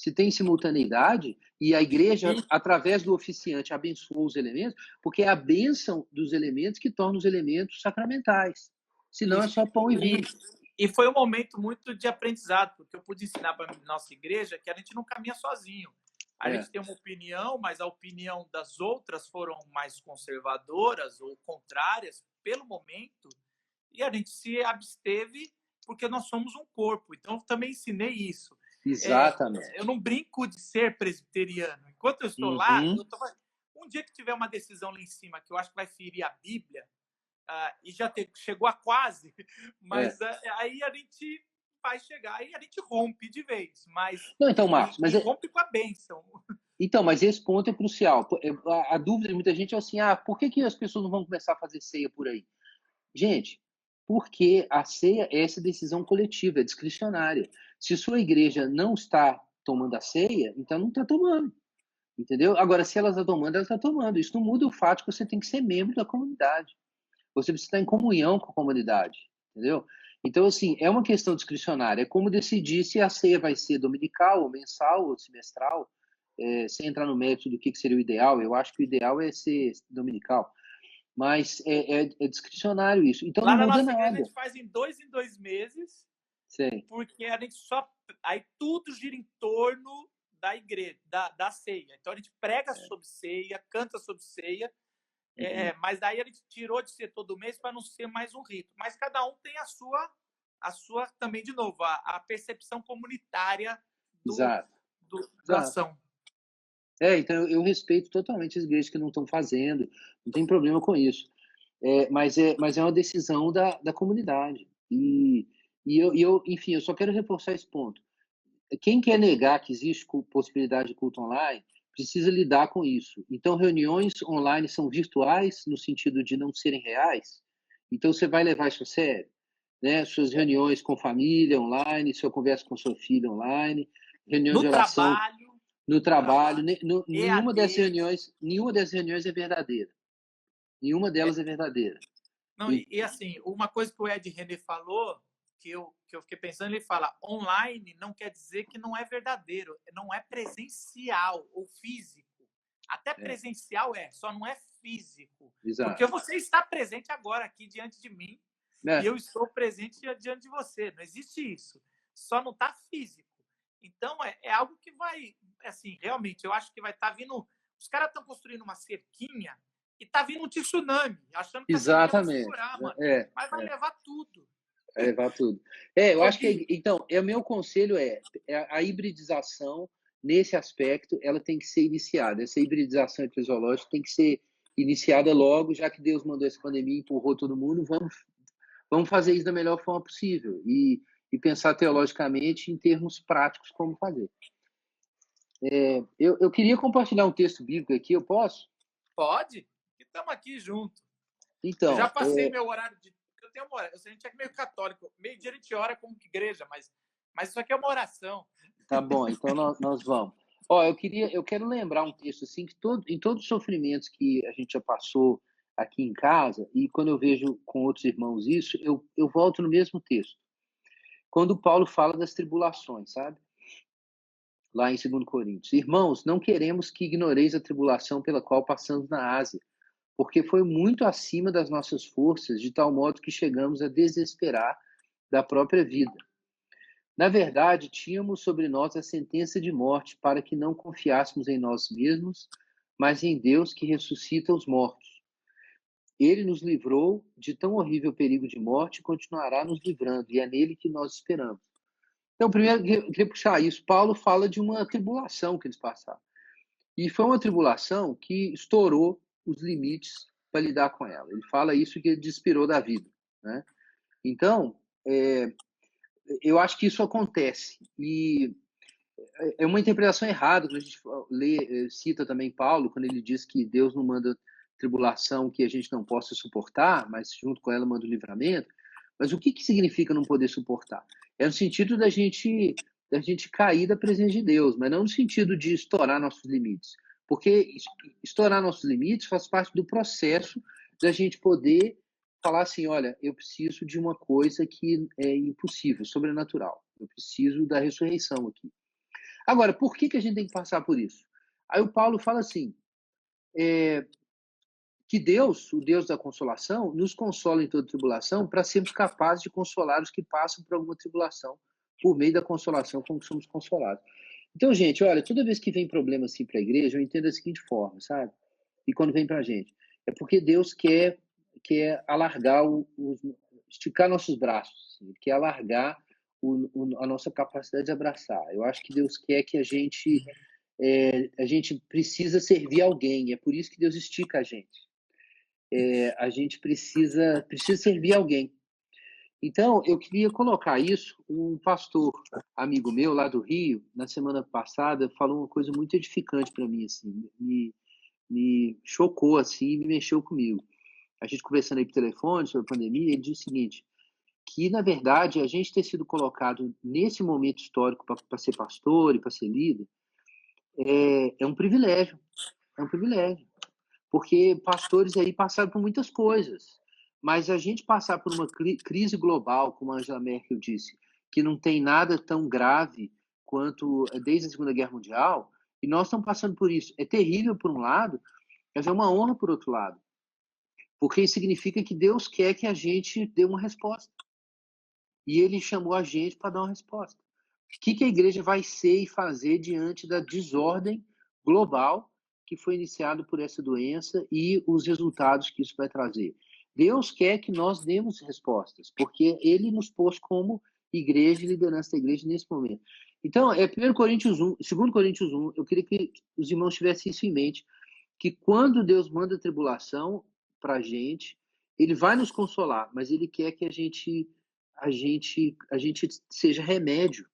se tem simultaneidade, e a igreja, através do oficiante, abençoou os elementos, porque é a bênção dos elementos que torna os elementos sacramentais. Senão é só pão e vinho. E foi um momento muito de aprendizado, porque eu pude ensinar para a nossa igreja que a gente não caminha sozinho. A gente tem uma opinião, mas a opinião das outras foram mais conservadoras ou contrárias pelo momento, e a gente se absteve porque nós somos um corpo. Então, eu também ensinei isso. Exatamente. Eu não brinco de ser presbiteriano. Enquanto eu estou lá, um dia que tiver uma decisão lá em cima que eu acho que vai ferir a Bíblia, e já chegou a quase, mas aí a gente vai chegar, aí a gente rompe de vez, mas não, então, Marcos, mas rompe com a bênção. Então, mas esse ponto é crucial. A dúvida de muita gente é assim, por que as pessoas não vão começar a fazer ceia por aí? Gente, porque a ceia é essa decisão coletiva, é discricionária. Se sua igreja não está tomando a ceia, então não está tomando. Entendeu? Agora, se ela está tomando, ela está tomando. Isso não muda o fato de que você tem que ser membro da comunidade. Você precisa estar em comunhão com a comunidade. Entendeu? Então, assim, é uma questão discricionária. É como decidir se a ceia vai ser dominical, ou mensal, ou semestral, sem entrar no mérito do que seria o ideal. Eu acho que o ideal é ser dominical. Mas é discricionário isso. Então lá não muda na nossa nada. igreja a gente faz em 2 meses, Sim. porque a gente só... Aí tudo gira em torno da igreja, da ceia. Então a gente prega sobre ceia, canta sobre ceia, mas daí a gente tirou de ser todo mês para não ser mais um rito. Mas cada um tem a sua também, de novo, a percepção comunitária da ação. Então eu respeito totalmente as igrejas que não estão fazendo, não tem problema com isso. Mas é uma decisão da comunidade. Enfim, eu só quero reforçar esse ponto. Quem quer negar que existe possibilidade de culto online precisa lidar com isso. Então, reuniões online são virtuais no sentido de não serem reais. Então, você vai levar isso a sério, né? Suas reuniões com família online, sua conversa com sua filha online, reunião de oração no trabalho. Nenhuma dessas reuniões é verdadeira. Nenhuma delas é verdadeira. Não, e assim, uma coisa que o Ed René falou, que eu fiquei pensando, ele fala, online não quer dizer que não é verdadeiro, não é presencial ou físico. Até presencial só não é físico. Exato. Porque você está presente agora aqui diante de mim e eu estou presente diante de você. Não existe isso. Só não está físico. Então, é algo que vai, assim, realmente, eu acho que vai estar vindo... Os caras estão construindo uma cerquinha e tá vindo um tsunami, achando que exatamente. Vai segurar, mano. Mas vai levar tudo. Vai levar tudo. Eu acho que... Então, o meu conselho a hibridização, nesse aspecto, ela tem que ser iniciada. Essa hibridização eclesiológica tem que ser iniciada logo, já que Deus mandou essa pandemia, empurrou todo mundo, vamos fazer isso da melhor forma possível e pensar teologicamente em termos práticos como fazer. Eu queria compartilhar um texto bíblico aqui, eu posso? Pode. Estamos aqui junto. Então, eu já passei meu horário de... Eu tenho uma oração. A gente é meio católico. Meio-dia a gente ora como igreja, mas isso aqui é uma oração. Tá bom, então nós vamos. Eu quero lembrar um texto assim, que em todos os sofrimentos que a gente já passou aqui em casa, e quando eu vejo com outros irmãos isso, eu volto no mesmo texto. Quando Paulo fala das tribulações, sabe? Lá em 2 Coríntios. Irmãos, não queremos que ignoreis a tribulação pela qual passamos na Ásia, porque foi muito acima das nossas forças, de tal modo que chegamos a desesperar da própria vida. Na verdade, tínhamos sobre nós a sentença de morte, para que não confiássemos em nós mesmos, mas em Deus que ressuscita os mortos. Ele nos livrou de tão horrível perigo de morte e continuará nos livrando, e é nele que nós esperamos. Então, primeiro, eu queria puxar isso. Paulo fala de uma tribulação que eles passaram. E foi uma tribulação que estourou os limites para lidar com ela. Ele fala isso que ele despirou da vida, né? Então, eu acho que isso acontece. E é uma interpretação errada quando a gente cita também Paulo, quando ele diz que Deus não manda tribulação que a gente não possa suportar, mas junto com ela manda o livramento. Mas o que significa não poder suportar? É no sentido da gente cair da presença de Deus, mas não no sentido de estourar nossos limites. Porque estourar nossos limites faz parte do processo da gente poder falar assim, olha, eu preciso de uma coisa que é impossível, sobrenatural. Eu preciso da ressurreição aqui. Agora, por que a gente tem que passar por isso? Aí o Paulo fala assim, que Deus, o Deus da consolação, nos consola em toda tribulação para sermos capazes de consolar os que passam por alguma tribulação, por meio da consolação com que somos consolados. Então, gente, olha, toda vez que vem problema assim para a igreja, eu entendo da seguinte forma, sabe? E quando vem para a gente, é porque Deus quer alargar, esticar nossos braços, assim, quer alargar a nossa capacidade de abraçar. Eu acho que Deus quer que a gente precisa servir alguém, é por isso que Deus estica a gente. A gente precisa servir alguém. Então, eu queria colocar isso. Um pastor amigo meu lá do Rio, na semana passada, falou uma coisa muito edificante para mim, assim, me chocou assim, me mexeu comigo. A gente conversando aí por telefone sobre a pandemia, ele disse o seguinte, que na verdade a gente ter sido colocado nesse momento histórico para ser pastor e para ser líder é um privilégio, é um privilégio. Porque pastores aí passaram por muitas coisas, mas a gente passar por uma crise global, como a Angela Merkel disse, que não tem nada tão grave quanto desde a Segunda Guerra Mundial, e nós estamos passando por isso. É terrível por um lado, mas é uma honra por outro lado, porque isso significa que Deus quer que a gente dê uma resposta. E Ele chamou a gente para dar uma resposta. O que a igreja vai ser e fazer diante da desordem global que foi iniciado por essa doença e os resultados que isso vai trazer? Deus quer que nós demos respostas, porque Ele nos pôs como igreja e liderança da igreja nesse momento. Então, 1 Coríntios 1, 2 Coríntios 1, eu queria que os irmãos tivessem isso em mente, que quando Deus manda tribulação para a gente, Ele vai nos consolar, mas Ele quer que a gente seja remédio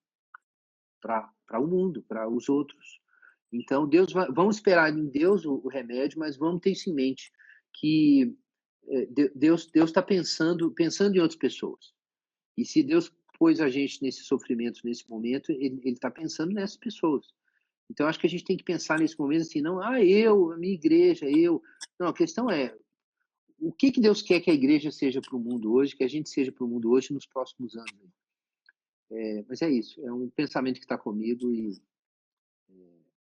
para o mundo, para os outros. Então, vamos esperar em Deus o remédio, mas vamos ter isso em mente, que Deus está pensando em outras pessoas. E se Deus pôs a gente nesse sofrimento, nesse momento, Ele está pensando nessas pessoas. Então, acho que a gente tem que pensar nesse momento assim, não, a minha igreja, eu. Não, a questão é, o que Deus quer que a igreja seja para o mundo hoje, que a gente seja para o mundo hoje nos próximos anos. Mas é isso, é um pensamento que está comigo e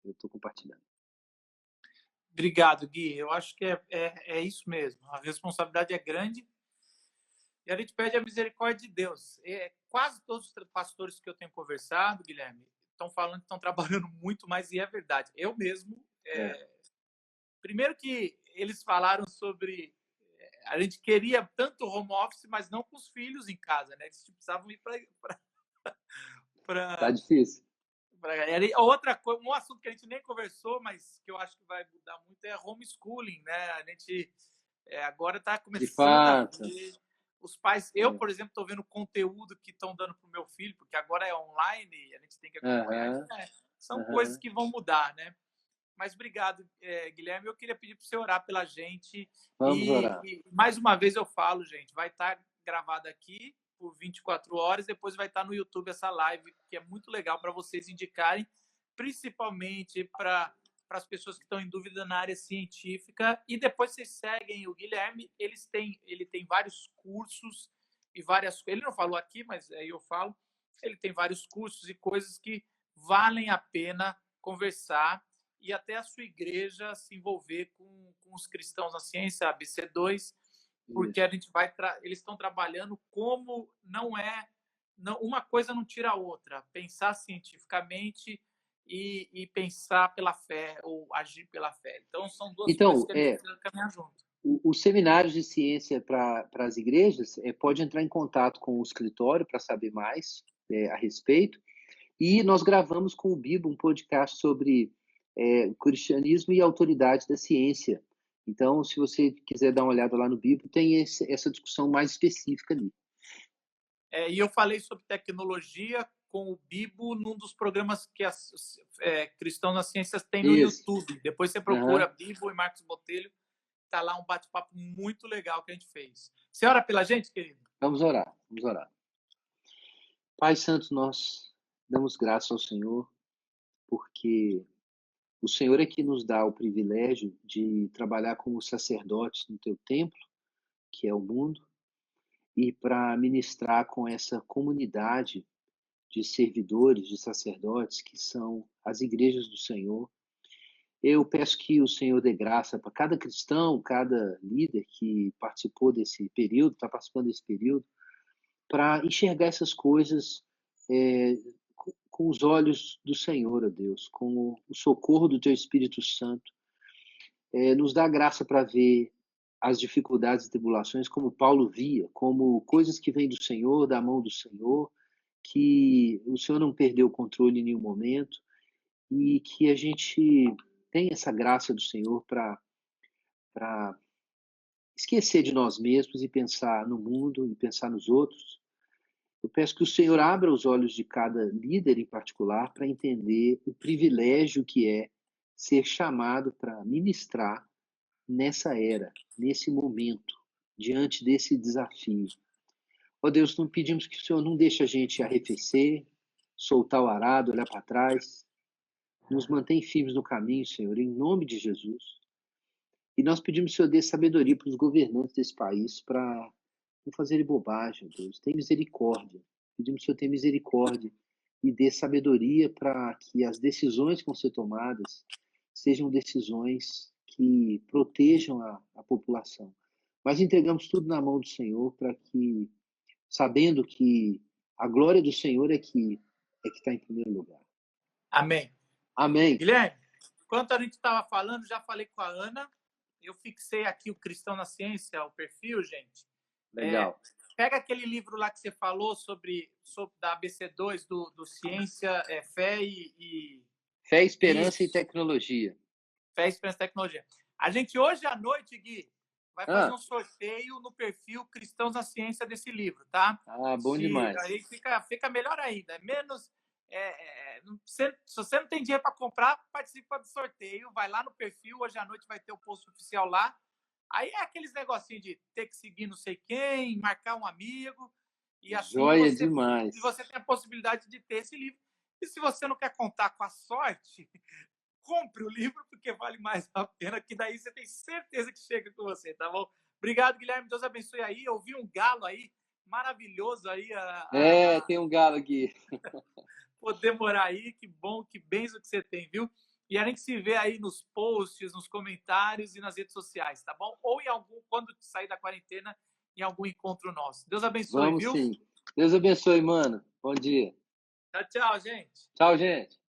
eu estou compartilhando. Obrigado, Gui. Eu acho que é isso mesmo. A responsabilidade é grande e a gente pede a misericórdia de Deus. Quase todos os pastores que eu tenho conversado, Guilherme, estão falando que estão trabalhando muito, mas e é verdade. Eu mesmo. Primeiro que eles falaram sobre. A gente queria tanto home office, mas não com os filhos em casa, né? Eles precisavam ir para. Tá difícil. Outra coisa, um assunto que a gente nem conversou, mas que eu acho que vai mudar muito é homeschooling, né? A gente agora está começando a ver os pais. Eu, por exemplo, estou vendo o conteúdo que estão dando para o meu filho, porque agora é online, a gente tem que acompanhar. São coisas que vão mudar, né? Mas obrigado, Guilherme. Eu queria pedir para você orar pela gente. Vamos orar. E mais uma vez eu falo, gente, vai estar gravado aqui por 24 horas, depois vai estar no YouTube essa live, que é muito legal para vocês indicarem, principalmente para as pessoas que estão em dúvida na área científica. E depois vocês seguem o Guilherme, ele tem vários cursos e várias. Ele não falou aqui, mas aí eu falo. Ele tem vários cursos e coisas que valem a pena conversar e até a sua igreja se envolver com os cristãos na ciência, a BC2, porque a gente eles estão trabalhando como uma coisa não tira a outra, pensar cientificamente e pensar pela fé ou agir pela fé. Então são duas coisas que a gente precisa caminhar junto. Os seminários de ciência para as igrejas pode entrar em contato com o escritório para saber mais a respeito. E nós gravamos com o Bibo um podcast sobre o cristianismo e a autoridade da ciência. Então, se você quiser dar uma olhada lá no Bibo, tem essa discussão mais específica ali. E eu falei sobre tecnologia com o Bibo num dos programas que Cristãos nas Ciências tem no YouTube. Depois você procura Bibo e Marcos Botelho. Está lá um bate-papo muito legal que a gente fez. Você ora pela gente, querido? Vamos orar, vamos orar. Pai Santo, nós damos graças ao Senhor, porque o Senhor é que nos dá o privilégio de trabalhar como sacerdotes no teu templo, que é o mundo, e para ministrar com essa comunidade de servidores, de sacerdotes, que são as igrejas do Senhor. Eu peço que o Senhor dê graça para cada cristão, cada líder que participou desse período, está participando desse período, para enxergar essas coisas com os olhos do Senhor, ó Deus, com o socorro do Teu Espírito Santo. Nos dá graça para ver as dificuldades e tribulações como Paulo via, como coisas que vêm do Senhor, da mão do Senhor, que o Senhor não perdeu o controle em nenhum momento e que a gente tem essa graça do Senhor para esquecer de nós mesmos e pensar no mundo e pensar nos outros. Eu peço que o Senhor abra os olhos de cada líder em particular para entender o privilégio que é ser chamado para ministrar nessa era, nesse momento, diante desse desafio. Ó Deus, não pedimos que o Senhor não deixe a gente arrefecer, soltar o arado, olhar para trás. Nos mantém firmes no caminho, Senhor, em nome de Jesus. E nós pedimos que o Senhor dê sabedoria para os governantes desse país para não fazerem bobagem, Deus. Tem misericórdia. Pedimos que o Senhor tenha misericórdia e dê sabedoria para que as decisões que vão ser tomadas sejam decisões que protejam a população. Mas entregamos tudo na mão do Senhor para que, sabendo que a glória do Senhor é que está em primeiro lugar. Amém. Amém. Guilherme, enquanto a gente estava falando, já falei com a Ana, eu fixei aqui o Cristão na Ciência, o perfil, gente. Legal. Pega aquele livro lá que você falou sobre da ABC2 do Ciência, Fé e... Fé, Esperança e Tecnologia. Fé, Esperança e Tecnologia. A gente hoje à noite, Gui, vai fazer um sorteio no perfil Cristãos na Ciência desse livro, tá? Bom demais. Aí fica melhor ainda. Menos... se você não tem dinheiro para comprar, participa do sorteio, vai lá no perfil, hoje à noite vai ter o post oficial lá. Aí é aqueles negocinhos de ter que seguir não sei quem, marcar um amigo, e assim demais. Você tem a possibilidade de ter esse livro. E se você não quer contar com a sorte, compre o livro, porque vale mais a pena, que daí você tem certeza que chega com você, tá bom? Obrigado, Guilherme, Deus abençoe aí. Eu vi um galo aí, maravilhoso aí. Tem um galo aqui. Poder morar aí, que bom, que benção que você tem, viu? E a gente se vê aí nos posts, nos comentários e nas redes sociais, tá bom? Ou quando sair da quarentena, em algum encontro nosso. Deus abençoe, Vamos viu? Sim. Deus abençoe, mano. Bom dia. Tchau, tchau, gente. Tchau, gente.